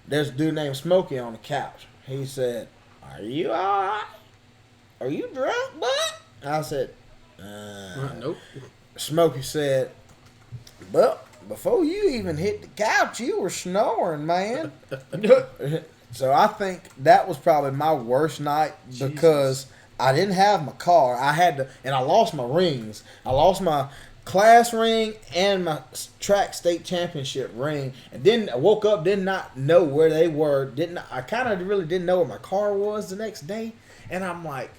[SPEAKER 3] There's a dude named Smokey on the couch. He said, "Are you all right? Are you drunk, bud?" I said,
[SPEAKER 2] Nope.
[SPEAKER 3] Smokey said, "Well, before you even hit the couch, you were snoring, man." So I think that was probably my worst night because I didn't have my car. And I lost my rings. I lost my class ring and my track state championship ring. And then I woke up, did not know where they were. I kind of really didn't know where my car was the next day. And I'm like,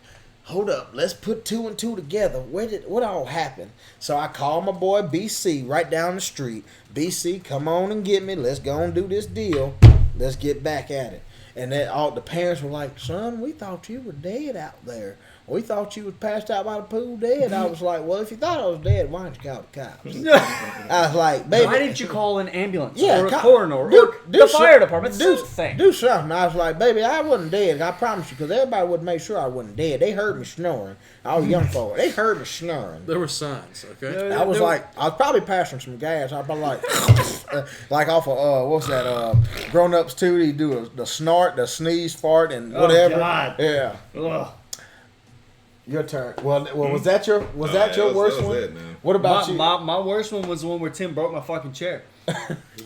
[SPEAKER 3] hold up, let's put 2 and 2 together. What all happened? So I called my boy BC right down the street. BC, come on and get me. Let's go and do this deal. Let's get back at it. And then the parents were like, "Son, we thought you were dead out there. We thought you was passed out by the pool dead." I was like, "Well, if you thought I was dead, why didn't you call the cops?" I was like, "Baby,
[SPEAKER 1] Why didn't you call an ambulance
[SPEAKER 3] Yeah,
[SPEAKER 1] or a coroner or the fire department? Something.
[SPEAKER 3] do something." I was like, "Baby, I wasn't dead. I promise you," because everybody would make sure I wasn't dead. They heard me snoring. I was young folk. They heard me snoring.
[SPEAKER 2] There were signs, okay?
[SPEAKER 3] I was probably passing some gas. I was probably like off of what's that? Grown Ups 2. He do the snort, the sneeze, fart, and whatever.
[SPEAKER 1] Oh, God.
[SPEAKER 3] Yeah.
[SPEAKER 1] Ugh.
[SPEAKER 3] Your turn. Well, was that your worst
[SPEAKER 4] that was
[SPEAKER 3] one?
[SPEAKER 4] it, man.
[SPEAKER 3] What about you?
[SPEAKER 1] My worst one was the one where Tim broke my fucking chair.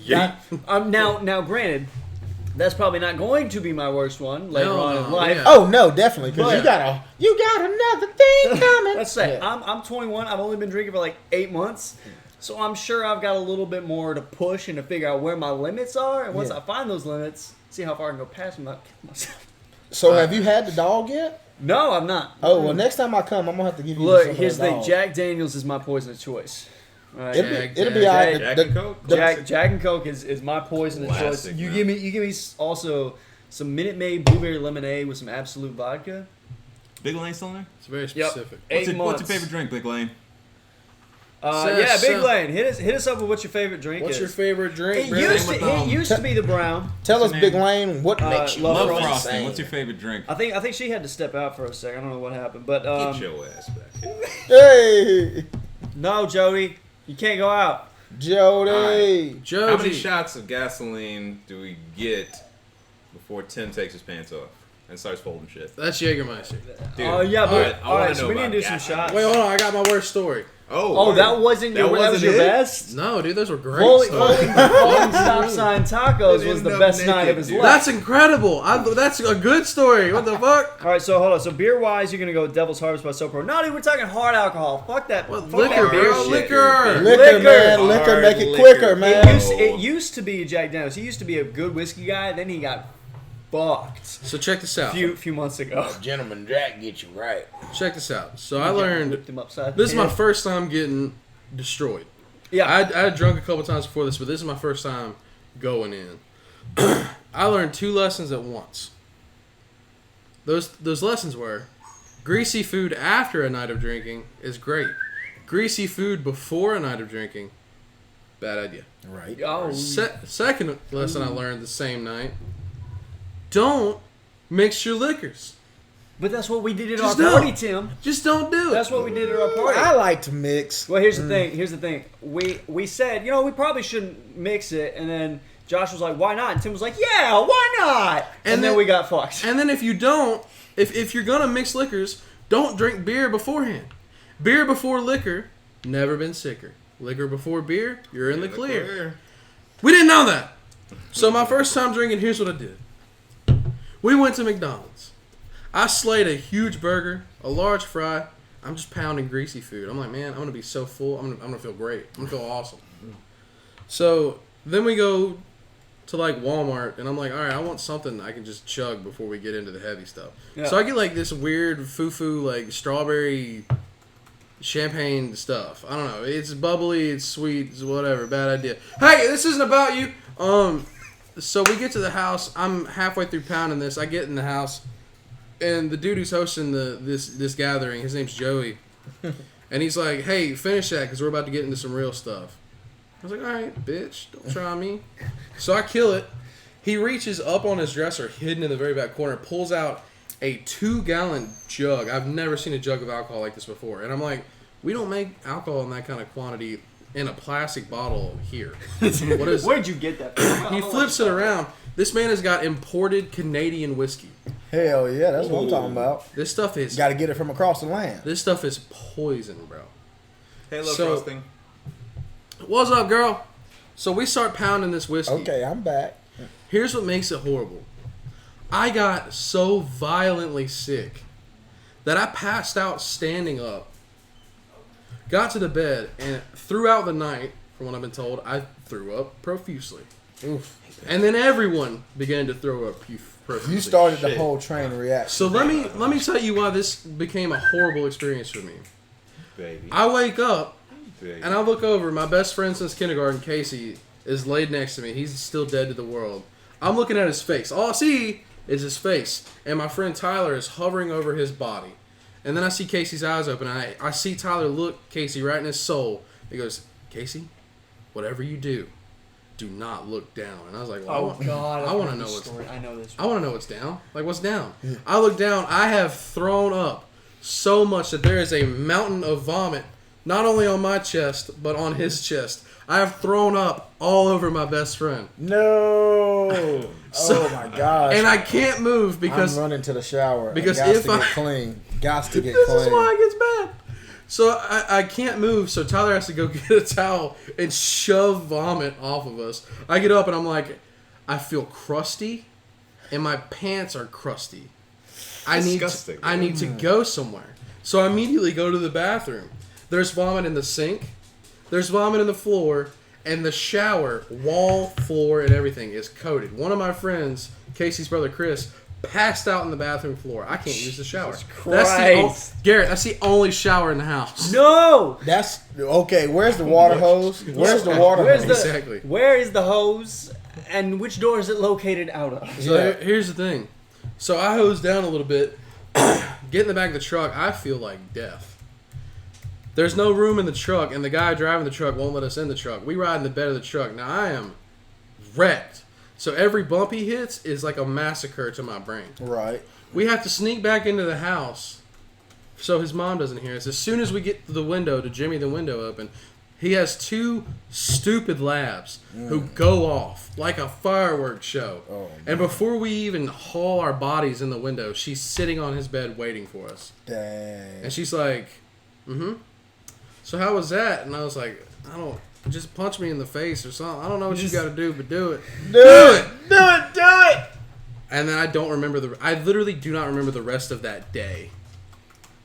[SPEAKER 4] Yeah.
[SPEAKER 1] Now, granted, that's probably not going to be my worst one later on in life.
[SPEAKER 2] yeah.
[SPEAKER 3] Oh no, definitely, because
[SPEAKER 1] But-
[SPEAKER 3] you got another thing coming.
[SPEAKER 1] Let's say
[SPEAKER 3] Yeah.
[SPEAKER 1] I'm 21. I've only been drinking for like 8 months, so I'm sure I've got a little bit more to push and to figure out where my limits are. And once
[SPEAKER 3] Yeah.
[SPEAKER 1] I find those limits, see how far I can go past them without killing myself.
[SPEAKER 3] So have you had the dog yet?
[SPEAKER 1] No, I'm not.
[SPEAKER 3] Oh well, next time I come, I'm gonna have to give you
[SPEAKER 1] Look,
[SPEAKER 3] some of
[SPEAKER 1] here's
[SPEAKER 3] that
[SPEAKER 1] the
[SPEAKER 3] dog.
[SPEAKER 1] Jack Daniels is my poison of choice. All right.
[SPEAKER 3] It'll be all right.
[SPEAKER 4] Jack and Coke?
[SPEAKER 1] Jack and Coke is my poison of choice.
[SPEAKER 4] Classic,
[SPEAKER 1] You
[SPEAKER 4] man.
[SPEAKER 1] give me also some Minute Maid blueberry lemonade with some Absolute vodka.
[SPEAKER 4] Big Lane still in there?
[SPEAKER 2] It's very
[SPEAKER 1] Yep.
[SPEAKER 2] specific.
[SPEAKER 4] What's your
[SPEAKER 1] months.
[SPEAKER 4] favorite drink, Big Lane?
[SPEAKER 1] Yeah, Big Lane. Hit us up with what your favorite drink
[SPEAKER 2] What's
[SPEAKER 1] is.
[SPEAKER 2] your favorite drink?
[SPEAKER 1] It
[SPEAKER 2] Brandon?
[SPEAKER 1] used to be the brown.
[SPEAKER 3] Tell us,
[SPEAKER 4] your
[SPEAKER 3] Big
[SPEAKER 4] name?
[SPEAKER 3] Lane, what makes you
[SPEAKER 1] Love
[SPEAKER 4] Love
[SPEAKER 1] Frosting.
[SPEAKER 4] Frosting.
[SPEAKER 3] insane?
[SPEAKER 4] What's your favorite drink?
[SPEAKER 1] I think she had to step out for a second. I don't know what happened, but
[SPEAKER 4] Get your ass back here.
[SPEAKER 3] Hey,
[SPEAKER 1] no, Jody, you can't go out.
[SPEAKER 3] Jody.
[SPEAKER 4] How
[SPEAKER 2] Joji.
[SPEAKER 4] many shots of gasoline do we get before Tim takes his pants off and starts folding shit?
[SPEAKER 2] That's Jägermeister.
[SPEAKER 4] Dude,
[SPEAKER 1] Oh yeah, but
[SPEAKER 4] I
[SPEAKER 1] all
[SPEAKER 4] wanna
[SPEAKER 1] right, so
[SPEAKER 4] know
[SPEAKER 1] we need to
[SPEAKER 4] about
[SPEAKER 1] do some
[SPEAKER 4] gasoline.
[SPEAKER 1] shots.
[SPEAKER 2] Wait, hold on. I got my worst story.
[SPEAKER 1] Oh, that wasn't your best?
[SPEAKER 2] No, dude, those were great.
[SPEAKER 1] Fully
[SPEAKER 2] stuff.
[SPEAKER 1] stop sign tacos was the best night of his life.
[SPEAKER 2] That's incredible. That's a good story. What the fuck?
[SPEAKER 1] All right, so hold on. So beer wise, you're gonna go with Devil's Harvest by SoPro. No, dude, we're talking hard alcohol. Fuck that.
[SPEAKER 2] What,
[SPEAKER 1] Fuck
[SPEAKER 2] liquor,
[SPEAKER 1] that beer
[SPEAKER 2] bro.
[SPEAKER 1] shit.
[SPEAKER 2] Liquor.
[SPEAKER 3] Liquor, man. Liquor, make it quicker, man.
[SPEAKER 1] It used to be Jack Daniels. He used to be a good whiskey guy. Then he got fucked.
[SPEAKER 2] So check this out.
[SPEAKER 1] Few months ago.
[SPEAKER 3] Gentleman Jack get you right.
[SPEAKER 2] Check this out. So I learned.
[SPEAKER 1] Whipped him upside
[SPEAKER 2] This is my
[SPEAKER 1] down.
[SPEAKER 2] first time getting destroyed.
[SPEAKER 1] Yeah.
[SPEAKER 2] I had drunk a couple times before this, but this is my first time going in. I learned 2 lessons at once. Those lessons were: greasy food after a night of drinking is great. Greasy food before a night of drinking, bad idea.
[SPEAKER 3] Right.
[SPEAKER 1] Oh,
[SPEAKER 2] Second lesson I learned the same night: don't mix your liquors.
[SPEAKER 1] but that's what we did at
[SPEAKER 2] Just
[SPEAKER 1] our party,
[SPEAKER 2] don't.
[SPEAKER 1] Tim.
[SPEAKER 2] Just don't do it.
[SPEAKER 1] That's what we did at our party.
[SPEAKER 3] I like to mix.
[SPEAKER 1] Well, here's the thing. Here's the thing. We said, we probably shouldn't mix it, and then Josh was like, "Why not?" And Tim was like, "Yeah, why not?" And then we got fucked.
[SPEAKER 2] And then if you don't, if you're gonna mix liquors, don't drink beer beforehand. Beer before liquor, never been sicker. Liquor before beer, you're in the clear. We didn't know that. So my first time drinking, here's what I did. We went to McDonald's. I slayed a huge burger, a large fry. I'm just pounding greasy food. I'm like, man, I'm gonna be so full. I'm gonna feel great. I'm gonna feel awesome. So then we go to like Walmart, and I'm like, all right, I want something I can just chug before we get into the heavy stuff.
[SPEAKER 1] Yeah.
[SPEAKER 2] So I get like this weird foo-foo like strawberry champagne stuff. I don't know. It's bubbly, it's sweet, it's whatever. Bad idea. Hey, this isn't about you. So we get to the house. I'm halfway through pounding this. I get in the house, and the dude who's hosting this gathering, his name's Joey, and he's like, "Hey, finish that, because we're about to get into some real stuff." I was like, "All right, bitch, don't try me." So I kill it. He reaches up on his dresser, hidden in the very back corner, pulls out a 2-gallon jug. I've never seen a jug of alcohol like this before, and I'm like, "We don't make alcohol in that kind of quantity in a plastic bottle here." What is?
[SPEAKER 1] Where'd you get that from?
[SPEAKER 2] He flips it around. This man has got imported Canadian whiskey.
[SPEAKER 3] Hell yeah, that's what I'm talking about.
[SPEAKER 2] This stuff is
[SPEAKER 3] Got to get it from across the land.
[SPEAKER 2] this stuff is poison, bro.
[SPEAKER 4] Halo
[SPEAKER 2] So-
[SPEAKER 4] frosting.
[SPEAKER 2] What's up, girl? So we start pounding this whiskey.
[SPEAKER 3] Okay, I'm back.
[SPEAKER 2] Here's what makes it horrible. I got so violently sick that I passed out standing up. Got to the bed, and throughout the night, from what I've been told, I threw up profusely.
[SPEAKER 3] Oof.
[SPEAKER 2] And then everyone began to throw up profusely.
[SPEAKER 3] You started the
[SPEAKER 4] Shit.
[SPEAKER 3] whole train reaction.
[SPEAKER 2] So let me tell you why this became a horrible experience for me.
[SPEAKER 4] Baby.
[SPEAKER 2] I wake up
[SPEAKER 4] Baby.
[SPEAKER 2] and I look over. My best friend since kindergarten, Casey, is laid next to me. He's still dead to the world. I'm looking at his face. All I see is his face, and my friend Tyler is hovering over his body. And then I see Casey's eyes open, and I see Tyler look Casey right in his soul. He goes, "Casey, whatever you do not look down." And I was like, well,
[SPEAKER 1] Oh God!
[SPEAKER 2] I want to
[SPEAKER 1] know
[SPEAKER 2] know
[SPEAKER 1] this
[SPEAKER 2] what's
[SPEAKER 1] story. I know this.
[SPEAKER 2] I want to know what's down. Like, what's down? I look down. I have thrown up so much that there is a mountain of vomit, not only on my chest, but on his chest. I have thrown up all over my best friend.
[SPEAKER 3] No.
[SPEAKER 2] So-
[SPEAKER 3] Oh my gosh.
[SPEAKER 2] And I can't move because
[SPEAKER 3] I'm running to the shower.
[SPEAKER 2] because
[SPEAKER 3] Gots
[SPEAKER 2] if
[SPEAKER 3] to
[SPEAKER 2] I-
[SPEAKER 3] get clean. Gots to get
[SPEAKER 2] this
[SPEAKER 3] clean.
[SPEAKER 2] is why it gets bad. So I can't move, so Tyler has to go get a towel and shove vomit off of us. I get up and I'm like, I feel crusty, and my pants are crusty.
[SPEAKER 4] Disgusting.
[SPEAKER 2] I need to go somewhere. So I immediately go to the bathroom. There's vomit in the sink. There's vomit in the floor. And the shower, wall, floor, and everything is coated. One of my friends, Casey's brother Chris, passed out in the bathroom floor. I can't use the shower.
[SPEAKER 1] Christ.
[SPEAKER 2] Garrett, that's the only shower in the house.
[SPEAKER 1] No.
[SPEAKER 3] That's okay. Where's the water hose? Where's the water
[SPEAKER 1] Where's
[SPEAKER 3] hose?
[SPEAKER 1] the
[SPEAKER 2] Exactly.
[SPEAKER 1] Where is the hose, and which door is it located out of?
[SPEAKER 2] So
[SPEAKER 3] Yeah.
[SPEAKER 2] here's the thing. So I hose down a little bit, get in the back of the truck. I feel like death. There's no room in the truck, and the guy driving the truck won't let us in the truck. We ride in the bed of the truck. Now I am wrecked. So every bump he hits is like a massacre to my brain.
[SPEAKER 3] Right.
[SPEAKER 2] We have to sneak back into the house so his mom doesn't hear us. As soon as we get to the window to jimmy the window open, he has 2 stupid labs who go off like a fireworks show.
[SPEAKER 3] Oh,
[SPEAKER 2] and before we even haul our bodies in the window, she's sitting on his bed waiting for us.
[SPEAKER 3] Dang.
[SPEAKER 2] And she's like, mm-hmm. so how was that? And I was like, I don't, just punch me in the face or something. I don't know what you got to do, but do it.
[SPEAKER 3] Do it.
[SPEAKER 2] And then I don't remember I literally do not remember the rest of that day.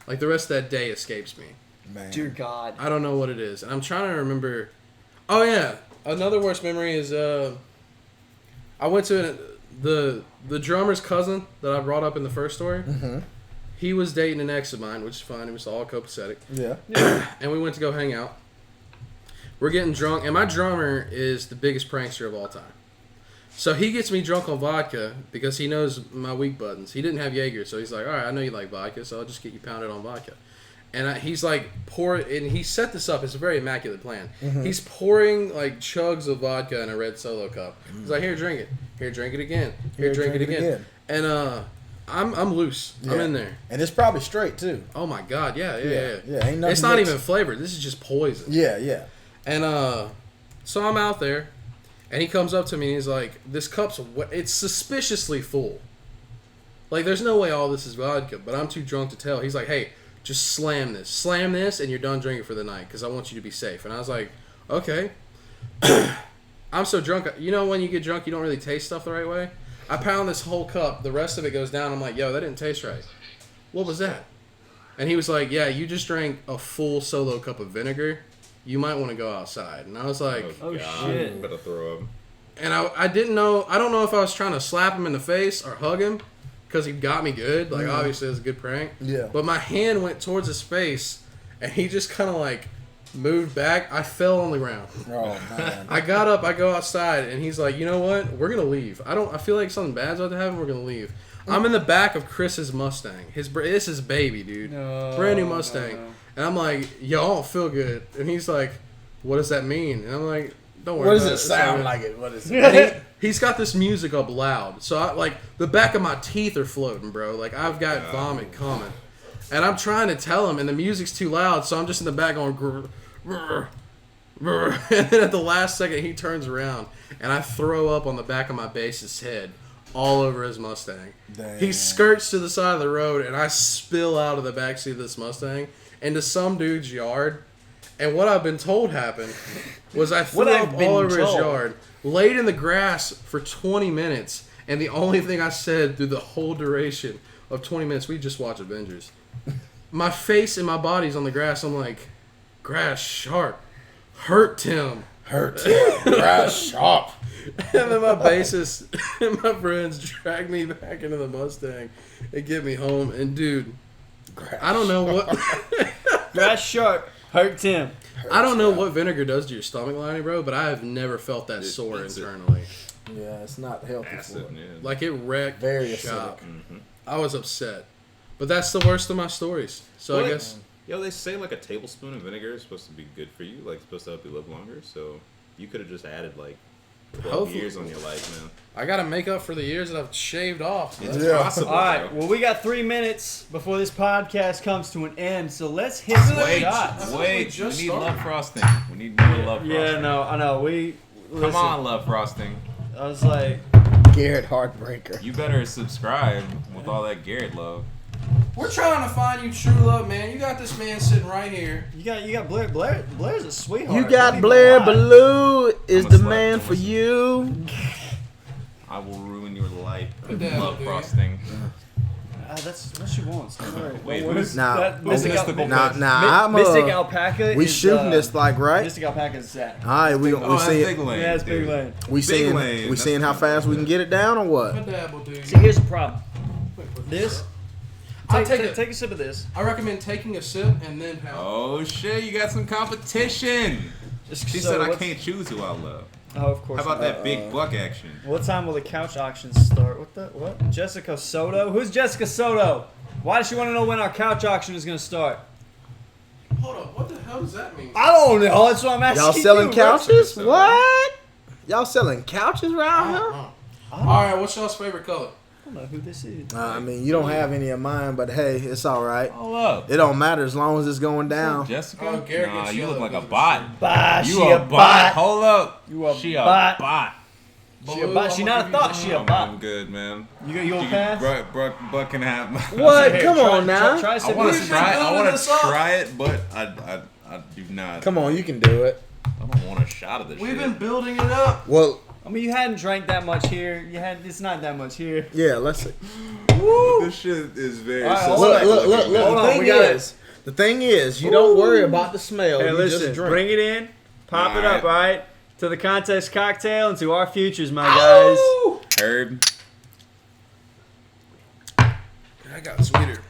[SPEAKER 2] Like, the rest of that day escapes me.
[SPEAKER 3] Man.
[SPEAKER 1] Dear God.
[SPEAKER 2] I don't know what it is. I'm trying to remember. Oh, yeah. Another worst memory is I went to the drummer's cousin that I brought up in the first story.
[SPEAKER 3] Mm-hmm.
[SPEAKER 2] He was dating an ex of mine, which is fine. It was all copacetic.
[SPEAKER 3] Yeah.
[SPEAKER 2] And we went to go hang out. We're getting drunk, and my drummer is the biggest prankster of all time. So he gets me drunk on vodka because he knows my weak buttons. He didn't have Jaeger, so he's like, all right, I know you like vodka, so I'll just get you pounded on vodka. And he's like, and he set this up. It's a very immaculate plan.
[SPEAKER 3] Mm-hmm.
[SPEAKER 2] He's pouring like chugs of vodka in a red Solo cup. He's like, here, drink it. Here, drink it again. Here, drink it again. And I'm loose.
[SPEAKER 3] Yeah.
[SPEAKER 2] I'm in there.
[SPEAKER 3] And it's probably straight too.
[SPEAKER 2] Oh my God, yeah.
[SPEAKER 3] Ain't nothing
[SPEAKER 2] It's not
[SPEAKER 3] mixed.
[SPEAKER 2] even flavored. This is just poison.
[SPEAKER 3] Yeah.
[SPEAKER 2] And so I'm out there, and he comes up to me and he's like, "This cup's it's suspiciously full. Like, there's no way all this is vodka, but I'm too drunk to tell." He's like, "Hey, just slam this, and you're done drinking for the night because I want you to be safe." And I was like, "Okay." I'm so drunk. You know, when you get drunk, you don't really taste stuff the right way. I pound this whole cup. The rest of it goes down. I'm like, "Yo, that didn't taste right. What was that?" And he was like, "Yeah, you just drank a full Solo cup of vinegar. You might want to go outside." And I was like,
[SPEAKER 1] Oh,
[SPEAKER 4] God,
[SPEAKER 1] shit.
[SPEAKER 4] Better throw up.
[SPEAKER 2] and I didn't know. I don't know if I was trying to slap him in the face or hug him because he got me good. Like, obviously, it was a good prank.
[SPEAKER 3] Yeah.
[SPEAKER 2] But my hand went towards his face, and he just kind of like moved back. I fell on the ground.
[SPEAKER 3] Oh man.
[SPEAKER 2] I got up. I go outside, and he's like, "You know what? We're gonna leave. I feel like something bad's about to happen. We're gonna leave." I'm in the back of Chris's Mustang. This is baby, dude.
[SPEAKER 1] No,
[SPEAKER 2] Brand new Mustang.
[SPEAKER 1] no.
[SPEAKER 2] And I'm like, "Yo, I don't feel good." And he's like, "What does that mean?" And I'm like, "Don't worry
[SPEAKER 3] What does
[SPEAKER 2] about
[SPEAKER 3] it
[SPEAKER 2] It's all
[SPEAKER 3] sound
[SPEAKER 2] right."
[SPEAKER 3] like? It. What is it?
[SPEAKER 2] And he's got this music up loud. So, the back of my teeth are floating, bro. Like, I've got vomit coming. And I'm trying to tell him, and the music's too loud, so I'm just in the back going, grr, grr, grr. And then at the last second, he turns around, and I throw up on the back of my bassist's head all over his Mustang.
[SPEAKER 3] Damn.
[SPEAKER 2] He skirts to the side of the road, and I spill out of the backseat of this Mustang into some dude's yard. And what I've been told happened was I threw
[SPEAKER 1] What I've
[SPEAKER 2] up
[SPEAKER 1] been
[SPEAKER 2] all over his
[SPEAKER 1] told.
[SPEAKER 2] yard, laid in the grass for 20 minutes, and the only thing I said through the whole duration of 20 minutes, we just watched Avengers. My face and my body's on the grass. I'm like, grass sharp, hurt Tim.
[SPEAKER 3] Hurt. Grass sharp.
[SPEAKER 2] And then my bassist and my friends drag me back into the Mustang and get me home. And dude, I don't know what
[SPEAKER 1] Grass sharp. Hurt Tim.
[SPEAKER 2] I don't know what vinegar does to your stomach lining, bro. But I have never felt that sore
[SPEAKER 4] it's
[SPEAKER 2] internally.
[SPEAKER 3] Yeah, it's not healthy for
[SPEAKER 4] Acid,
[SPEAKER 3] it.
[SPEAKER 4] yeah.
[SPEAKER 2] Like, it wrecked
[SPEAKER 3] Very
[SPEAKER 2] shop.
[SPEAKER 4] Mm-hmm.
[SPEAKER 2] I was upset. But that's the worst of my stories. So I
[SPEAKER 4] What?
[SPEAKER 2] guess
[SPEAKER 4] Yo, they say like a tablespoon of vinegar is supposed to be good for you, like supposed to help you live longer. So you could have just added like 12
[SPEAKER 2] Hopefully.
[SPEAKER 4] years on your life, man.
[SPEAKER 2] I gotta make up for the years that I've shaved off.
[SPEAKER 4] It's
[SPEAKER 3] Yeah.
[SPEAKER 4] possible.
[SPEAKER 1] All right.
[SPEAKER 4] bro.
[SPEAKER 1] Well, we got 3 minutes before this podcast comes to an end, so let's hit some
[SPEAKER 4] Wait,
[SPEAKER 1] shots.
[SPEAKER 2] we
[SPEAKER 4] wait. We
[SPEAKER 2] just
[SPEAKER 4] need
[SPEAKER 2] started.
[SPEAKER 4] love frosting. We need more love frosting.
[SPEAKER 1] Yeah, no, I know.
[SPEAKER 4] Come
[SPEAKER 1] Listen,
[SPEAKER 4] on, love frosting.
[SPEAKER 1] I was like,
[SPEAKER 3] Garrett Heartbreaker.
[SPEAKER 4] You better subscribe with all that Garrett love.
[SPEAKER 2] We're trying to find you true love, man. You got this man sitting right here.
[SPEAKER 1] you got Blair. Blair's a sweetheart.
[SPEAKER 3] You
[SPEAKER 1] Don't
[SPEAKER 3] got
[SPEAKER 1] even
[SPEAKER 3] Blair
[SPEAKER 1] lie.
[SPEAKER 3] Ballou is
[SPEAKER 4] I'm a
[SPEAKER 3] the
[SPEAKER 4] slut.
[SPEAKER 3] man
[SPEAKER 4] I'm
[SPEAKER 3] for
[SPEAKER 4] a slut.
[SPEAKER 3] you.
[SPEAKER 4] I will ruin your life with
[SPEAKER 2] Damn,
[SPEAKER 4] love
[SPEAKER 2] dude.
[SPEAKER 4] frosting.
[SPEAKER 1] That's what she wants. Don't worry.
[SPEAKER 4] Wait,
[SPEAKER 1] Don't worry.
[SPEAKER 4] who's-
[SPEAKER 3] Nah,
[SPEAKER 1] That Mystic
[SPEAKER 4] mystical
[SPEAKER 1] Al-
[SPEAKER 4] fish?
[SPEAKER 3] Nah, I'm
[SPEAKER 1] Mystic Alpaca.
[SPEAKER 3] we
[SPEAKER 1] is,
[SPEAKER 3] shooting this like right.
[SPEAKER 1] Mystic Alpaca is Zach.
[SPEAKER 3] All right, we
[SPEAKER 4] Oh, that's
[SPEAKER 3] see
[SPEAKER 4] Big Lane.
[SPEAKER 1] Yeah, it's Big
[SPEAKER 4] dude.
[SPEAKER 1] Lane.
[SPEAKER 3] we
[SPEAKER 4] Big
[SPEAKER 3] seeing
[SPEAKER 4] Lane,
[SPEAKER 3] we
[SPEAKER 4] that's
[SPEAKER 3] seeing how
[SPEAKER 4] not
[SPEAKER 3] fast we can get it down or
[SPEAKER 2] My
[SPEAKER 3] what?
[SPEAKER 2] dad will do.
[SPEAKER 1] See, here's the problem. This.
[SPEAKER 2] I'll
[SPEAKER 1] Take a sip of this.
[SPEAKER 2] I recommend taking a sip and then pound.
[SPEAKER 4] Oh shit, you got some competition. She
[SPEAKER 1] So
[SPEAKER 4] said I
[SPEAKER 1] what's-
[SPEAKER 4] can't choose who I love.
[SPEAKER 1] Oh, of course.
[SPEAKER 4] How about
[SPEAKER 1] not.
[SPEAKER 4] that big buck action?
[SPEAKER 1] What time will the couch auctions start? What? Jessica Soto? Who's Jessica Soto? Why does she want to know when our couch auction is going to start?
[SPEAKER 2] Hold up, what the hell does that mean?
[SPEAKER 1] I don't know. That's what I'm asking.
[SPEAKER 3] Y'all selling
[SPEAKER 1] you, bro.
[SPEAKER 3] couches?
[SPEAKER 4] Soto.
[SPEAKER 3] What? Y'all selling couches around here?
[SPEAKER 2] All right, what's y'all's favorite color?
[SPEAKER 1] I don't know who this is.
[SPEAKER 3] I mean, you don't have any of mine, but hey, it's all right.
[SPEAKER 4] All up.
[SPEAKER 3] It don't matter as long as it's going down.
[SPEAKER 4] Jessica?
[SPEAKER 2] Oh, Garrett
[SPEAKER 4] nah,
[SPEAKER 2] gets
[SPEAKER 4] you
[SPEAKER 2] yellow
[SPEAKER 4] look like a
[SPEAKER 2] because
[SPEAKER 4] bot.
[SPEAKER 1] Bah,
[SPEAKER 4] You
[SPEAKER 1] she
[SPEAKER 4] a bot. Hold up.
[SPEAKER 1] You a
[SPEAKER 4] She
[SPEAKER 1] bot.
[SPEAKER 4] a bot.
[SPEAKER 1] She a bot. She not a thought. She a
[SPEAKER 4] I'm
[SPEAKER 1] bot.
[SPEAKER 4] good, man.
[SPEAKER 1] You a pass?
[SPEAKER 4] Buck can have.
[SPEAKER 3] What?
[SPEAKER 1] Here,
[SPEAKER 3] Come
[SPEAKER 1] try-
[SPEAKER 3] on now.
[SPEAKER 1] Try
[SPEAKER 4] I
[SPEAKER 1] some
[SPEAKER 4] want
[SPEAKER 1] of
[SPEAKER 4] to
[SPEAKER 1] this.
[SPEAKER 2] been
[SPEAKER 4] try. I
[SPEAKER 2] building
[SPEAKER 4] want
[SPEAKER 2] this
[SPEAKER 4] to
[SPEAKER 2] up.
[SPEAKER 4] try it, but I I do not.
[SPEAKER 3] Come on, you can do it.
[SPEAKER 4] I don't want a shot of this
[SPEAKER 2] We've
[SPEAKER 4] shit.
[SPEAKER 2] been building it up.
[SPEAKER 3] Well,
[SPEAKER 1] I mean, you hadn't drank that much here. It's not that much here.
[SPEAKER 3] yeah, let's see.
[SPEAKER 4] This shit is very.
[SPEAKER 1] All right,
[SPEAKER 4] suspect
[SPEAKER 1] hold on.
[SPEAKER 3] Look.
[SPEAKER 1] Hold on,
[SPEAKER 3] The
[SPEAKER 1] we
[SPEAKER 3] thing
[SPEAKER 1] got
[SPEAKER 3] is, the thing is, you don't worry about the smell.
[SPEAKER 1] Hey,
[SPEAKER 3] You
[SPEAKER 1] listen,
[SPEAKER 3] just drink.
[SPEAKER 1] bring it in, pop it up,
[SPEAKER 4] All
[SPEAKER 1] all right? To the Context Cocktail and to our futures, my guys.
[SPEAKER 4] Herb.
[SPEAKER 2] I got sweeter.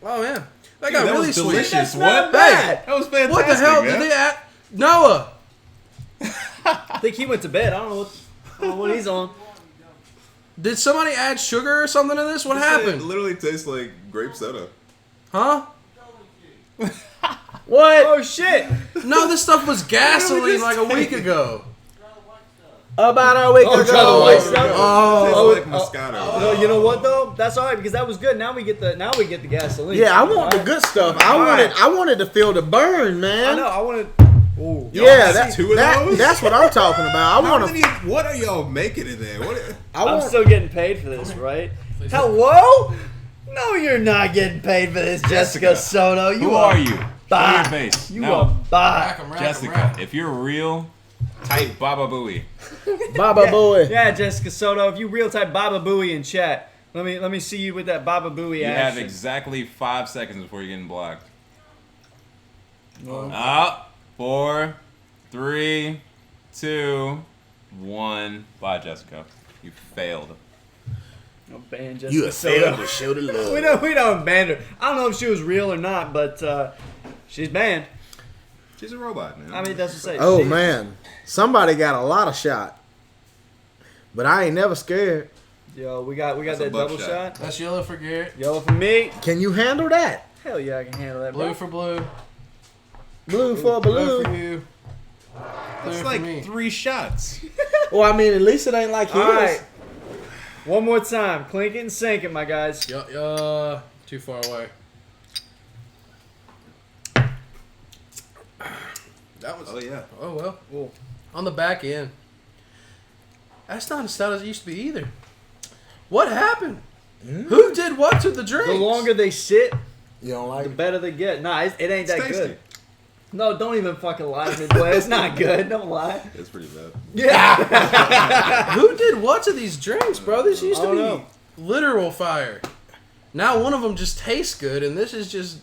[SPEAKER 2] Oh man, that got
[SPEAKER 4] That
[SPEAKER 2] really
[SPEAKER 4] was
[SPEAKER 2] sweet.
[SPEAKER 4] delicious.
[SPEAKER 1] not
[SPEAKER 4] What?
[SPEAKER 1] bad.
[SPEAKER 4] That was fantastic.
[SPEAKER 2] What the hell
[SPEAKER 4] man.
[SPEAKER 2] did they add? Noah.
[SPEAKER 1] I think he went to bed. I don't know what he's on.
[SPEAKER 2] Did somebody add sugar or something to this? What
[SPEAKER 4] It
[SPEAKER 2] happened?
[SPEAKER 4] literally tastes like grape soda.
[SPEAKER 2] Huh?
[SPEAKER 3] What?
[SPEAKER 1] Oh shit!
[SPEAKER 2] No, this stuff was gasoline like a week ago.
[SPEAKER 3] About a week ago.
[SPEAKER 1] try the white stuff?
[SPEAKER 2] Oh,
[SPEAKER 4] Tastes like Moscato.
[SPEAKER 1] No, you know what though? That's all right because that was good. Now we get the gasoline.
[SPEAKER 3] Yeah, I want the good stuff. I wanted to feel the burn,
[SPEAKER 1] I
[SPEAKER 3] man.
[SPEAKER 1] know. I wanted. Ooh.
[SPEAKER 3] Yeah,
[SPEAKER 4] Y'all see two of those?
[SPEAKER 3] that's what I'm talking about. I
[SPEAKER 4] How
[SPEAKER 3] want
[SPEAKER 4] many?
[SPEAKER 3] to.
[SPEAKER 4] What are y'all making in there? What?
[SPEAKER 3] I
[SPEAKER 1] I'm
[SPEAKER 3] want.
[SPEAKER 1] still getting paid for this, right? Hello? No, you're not getting paid for this, Jessica,
[SPEAKER 4] Jessica,
[SPEAKER 1] Soto. You
[SPEAKER 5] Who are you? Show
[SPEAKER 1] Bye.
[SPEAKER 5] your face.
[SPEAKER 1] You
[SPEAKER 5] no.
[SPEAKER 1] are bye.
[SPEAKER 2] rack 'em, rack 'em,
[SPEAKER 5] Jessica,
[SPEAKER 2] rack 'em.
[SPEAKER 5] if you're real, type Baba Booey.
[SPEAKER 3] Baba boy.
[SPEAKER 1] Yeah, Jessica Soto. If you real type Baba Booey in chat, let me see you with that Baba Booey
[SPEAKER 5] You have
[SPEAKER 1] action.
[SPEAKER 5] exactly 5 seconds before you're getting blocked.
[SPEAKER 1] Oh.
[SPEAKER 5] Up. 4, 3, 2, 1. Bye, Jessica. You failed.
[SPEAKER 1] Oh, ban Jessica
[SPEAKER 3] You a
[SPEAKER 1] Soto.
[SPEAKER 3] failed to show the love.
[SPEAKER 1] We don't ban her. I don't know if she was real or not, but she's banned.
[SPEAKER 4] She's a robot, man.
[SPEAKER 1] I mean, that's what I say.
[SPEAKER 3] Oh
[SPEAKER 1] She-
[SPEAKER 3] man, somebody got a lot of shot, but I ain't never scared.
[SPEAKER 1] Yo, we got
[SPEAKER 4] That's
[SPEAKER 1] that
[SPEAKER 4] a
[SPEAKER 1] double
[SPEAKER 4] buckshot.
[SPEAKER 1] shot.
[SPEAKER 2] That's yellow for Garrett.
[SPEAKER 1] Yellow for me.
[SPEAKER 3] Can you handle that?
[SPEAKER 1] Hell yeah, I can handle that,
[SPEAKER 2] Blue
[SPEAKER 1] bro.
[SPEAKER 2] for blue.
[SPEAKER 3] Blue for
[SPEAKER 2] Blue
[SPEAKER 3] blue.
[SPEAKER 2] for you.
[SPEAKER 4] That's
[SPEAKER 2] Clear
[SPEAKER 4] like
[SPEAKER 2] for me.
[SPEAKER 4] 3 shots.
[SPEAKER 3] Well, I mean, at least it ain't like his.
[SPEAKER 1] All right. One more time. Clink it and sink it, my guys.
[SPEAKER 2] Too far away. That was.
[SPEAKER 4] Oh yeah.
[SPEAKER 2] Oh well.
[SPEAKER 1] Cool.
[SPEAKER 2] On the back end. That's not as stout as it used to be either. What happened? Who did what to the drink?
[SPEAKER 1] The longer they sit,
[SPEAKER 3] You don't like
[SPEAKER 1] the
[SPEAKER 3] it?
[SPEAKER 1] better they get. Nah, it ain't
[SPEAKER 4] It's
[SPEAKER 1] that
[SPEAKER 4] tasty.
[SPEAKER 1] good. No, don't even fucking lie to me, boy. It's not good. Don't lie.
[SPEAKER 4] It's pretty bad.
[SPEAKER 1] Yeah.
[SPEAKER 2] Who did what to these drinks, bro? This used
[SPEAKER 1] I
[SPEAKER 2] to
[SPEAKER 1] don't
[SPEAKER 2] be
[SPEAKER 1] know.
[SPEAKER 2] literal fire. Now one of them just tastes good, and this is just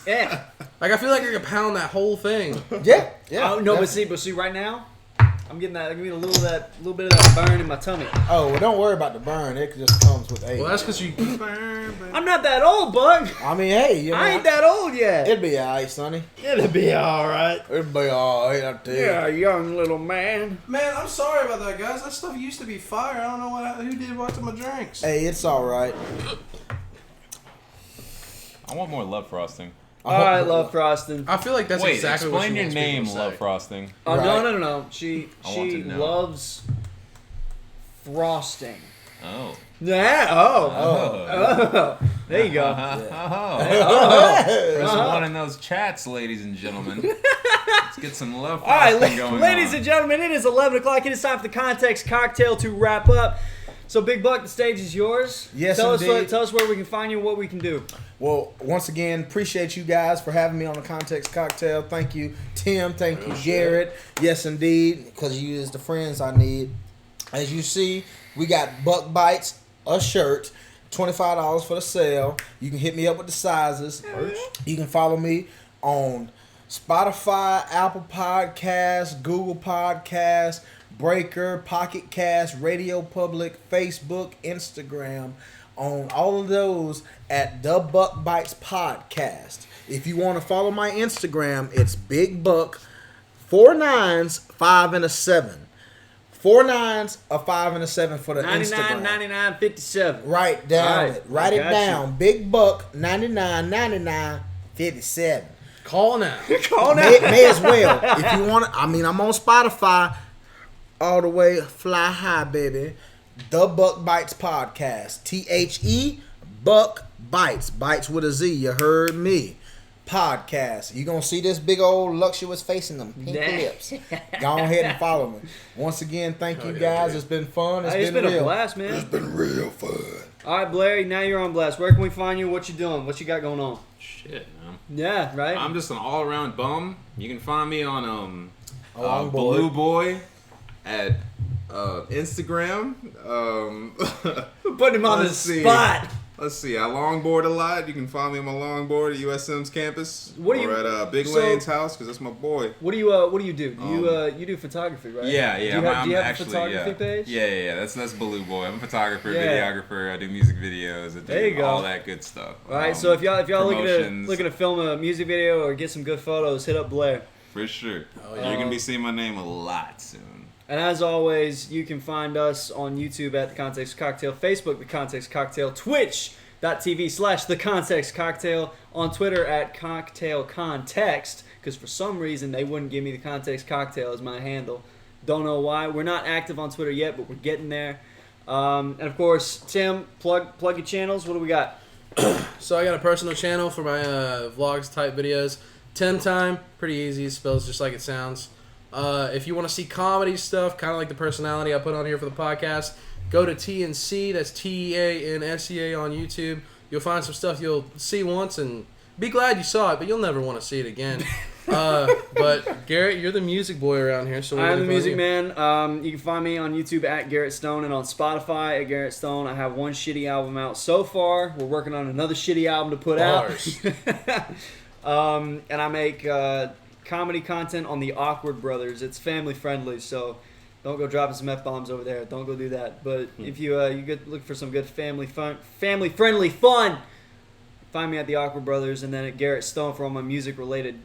[SPEAKER 1] Yeah.
[SPEAKER 2] like I feel like I could pound that whole thing.
[SPEAKER 3] Yeah, yeah.
[SPEAKER 1] Oh, no, but see right now, I'm getting a little bit of that burn in my tummy.
[SPEAKER 3] Oh, well, don't worry about the burn. It just comes with age.
[SPEAKER 2] Well, that's because you.
[SPEAKER 1] I'm not that old, bug.
[SPEAKER 3] I mean, hey, you know,
[SPEAKER 1] I ain't that old yet.
[SPEAKER 3] it'll be alright, Sonny.
[SPEAKER 1] It'll be all right.
[SPEAKER 3] It'll be alright up there.
[SPEAKER 1] Yeah, young little man.
[SPEAKER 2] Man, I'm sorry about that, guys. That stuff used to be fire. I don't know who did what to my drinks.
[SPEAKER 3] Hey, it's alright.
[SPEAKER 5] I want more love frosting.
[SPEAKER 1] I love frosting.
[SPEAKER 2] I feel like that's
[SPEAKER 5] Wait,
[SPEAKER 2] exactly what
[SPEAKER 5] explain
[SPEAKER 2] she
[SPEAKER 5] your
[SPEAKER 2] wants people
[SPEAKER 5] name,
[SPEAKER 2] to say.
[SPEAKER 5] love frosting.
[SPEAKER 1] Oh
[SPEAKER 3] Right.
[SPEAKER 1] no. She
[SPEAKER 5] I want to know.
[SPEAKER 1] loves frosting.
[SPEAKER 5] Oh.
[SPEAKER 1] Yeah. Oh. There you go.
[SPEAKER 5] Press one in those chats, ladies and gentlemen. Let's get some love
[SPEAKER 1] All right,
[SPEAKER 5] frosting going
[SPEAKER 1] ladies
[SPEAKER 5] on.
[SPEAKER 1] and gentlemen, it is 11 o'clock. It is time for the Context Cocktail to wrap up. So, Big Buck, the stage is yours.
[SPEAKER 3] Yes,
[SPEAKER 1] tell
[SPEAKER 3] indeed.
[SPEAKER 1] us where we can find you and what we can do.
[SPEAKER 3] Well, once again, appreciate you guys for having me on the Context Cocktail. Thank you, Tim. Thank you, Garrett. Yes, indeed, because you is the friends I need. As you see, we got Buck Bites, a shirt, $25 for the sale. You can hit me up with the sizes. You can follow me on Spotify, Apple Podcasts, Google Podcasts, Breaker, Pocket Cast, Radio Public, Facebook, Instagram, on all of those at The Buck Bites Podcast. If you want to follow my Instagram, it's Big Buck, 4 9s, 5 and a 7. 4 9s, a 5 and a 7 for the
[SPEAKER 1] 99,
[SPEAKER 3] Instagram.
[SPEAKER 1] 99, 57.
[SPEAKER 3] Write down
[SPEAKER 1] All right,
[SPEAKER 3] it. Write
[SPEAKER 1] I
[SPEAKER 3] it
[SPEAKER 1] got
[SPEAKER 3] down. Big Buck, 99, 99, 57.
[SPEAKER 2] Call now.
[SPEAKER 1] Call now.
[SPEAKER 3] May as well. If you want to, I mean, I'm on Spotify all the way fly high, baby. The Buck Bites Podcast. THE Buck Bites. Bites with a Z. You heard me. Podcast. You're going to see this big old luxurious face and them pink lips. Go ahead and follow me. Once again, thank you guys.
[SPEAKER 2] yeah.
[SPEAKER 3] It's been fun.
[SPEAKER 1] It's been
[SPEAKER 3] real.
[SPEAKER 1] a blast, man.
[SPEAKER 3] It's been real fun.
[SPEAKER 1] All right, Blair, now you're on blast. Where can we find you? What you doing? What you got going on?
[SPEAKER 5] Shit, man.
[SPEAKER 1] Yeah, right?
[SPEAKER 5] I'm just an all-around bum. You can find me on
[SPEAKER 3] Longboard.
[SPEAKER 5] Blue Boy at Instagram.
[SPEAKER 1] Putting him on the
[SPEAKER 5] Let's see.
[SPEAKER 1] spot.
[SPEAKER 5] Let's see. I longboard a lot. You can find me on my longboard at USM's campus.
[SPEAKER 1] What do you-
[SPEAKER 5] or at Big
[SPEAKER 1] so-
[SPEAKER 5] Lane's house because that's my boy.
[SPEAKER 1] What do you do? You do photography, right?
[SPEAKER 5] Yeah, yeah.
[SPEAKER 1] Do you have
[SPEAKER 5] actually,
[SPEAKER 1] a photography
[SPEAKER 5] yeah.
[SPEAKER 1] page?
[SPEAKER 5] Yeah. That's Blue Boy. I'm a photographer,
[SPEAKER 1] Yeah.
[SPEAKER 5] videographer. I do music videos. I do
[SPEAKER 1] There you go.
[SPEAKER 5] all that good stuff.
[SPEAKER 1] All right, so if y'all
[SPEAKER 5] promotions.
[SPEAKER 1] looking to film a music video or get some good photos, hit up Blair.
[SPEAKER 5] For sure.
[SPEAKER 2] Oh,
[SPEAKER 5] You're going to be seeing my name a lot soon.
[SPEAKER 1] And as always, you can find us on YouTube at The Context Cocktail, Facebook, The Context Cocktail, Twitch.tv/The Context Cocktail, on Twitter at Cocktail Context, because for some reason they wouldn't give me The Context Cocktail as my handle. Don't know why. We're not active on Twitter yet, but we're getting there. And of course, Tim, plug your channels. What do we got?
[SPEAKER 2] So I got a personal channel for my vlogs type videos. Tim Time, pretty easy. Spells just like it sounds. If you want to see comedy stuff, kind of like the personality I put on here for the podcast, go to TNC. That's TEANSEA on YouTube. You'll find some stuff you'll see once and be glad you saw it, but you'll never want to see it again. But Garrett, you're the music boy around here. So
[SPEAKER 1] I'm the music man. You can find me on YouTube at Garrett Stone and on Spotify at Garrett Stone. I have one shitty album out so far. We're working on another shitty album to put
[SPEAKER 2] Bars.
[SPEAKER 1] out. And I make comedy content on the Awkward Brothers. It's family friendly, so don't go dropping some F-bombs over there. Don't go do that. But if you look for some good family friendly fun, find me at the Awkward Brothers and then at Garrett Stone for all my music related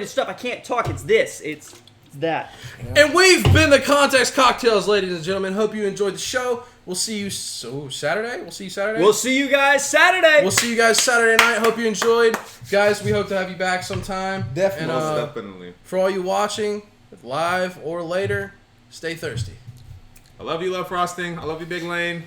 [SPEAKER 1] stuff. I can't talk. It's that.
[SPEAKER 2] And we've been the Context Cocktails, ladies and gentlemen. Hope you enjoyed the show. We'll see you Saturday. We'll see you Saturday.
[SPEAKER 1] We'll see you guys Saturday.
[SPEAKER 2] We'll see you guys Saturday night. Hope you enjoyed, guys. We hope to have you back sometime.
[SPEAKER 3] Definitely.
[SPEAKER 2] And,
[SPEAKER 5] Most definitely.
[SPEAKER 2] for all you watching, live or later, stay thirsty.
[SPEAKER 5] I love you, Love Frosting. I love you, Big Lane.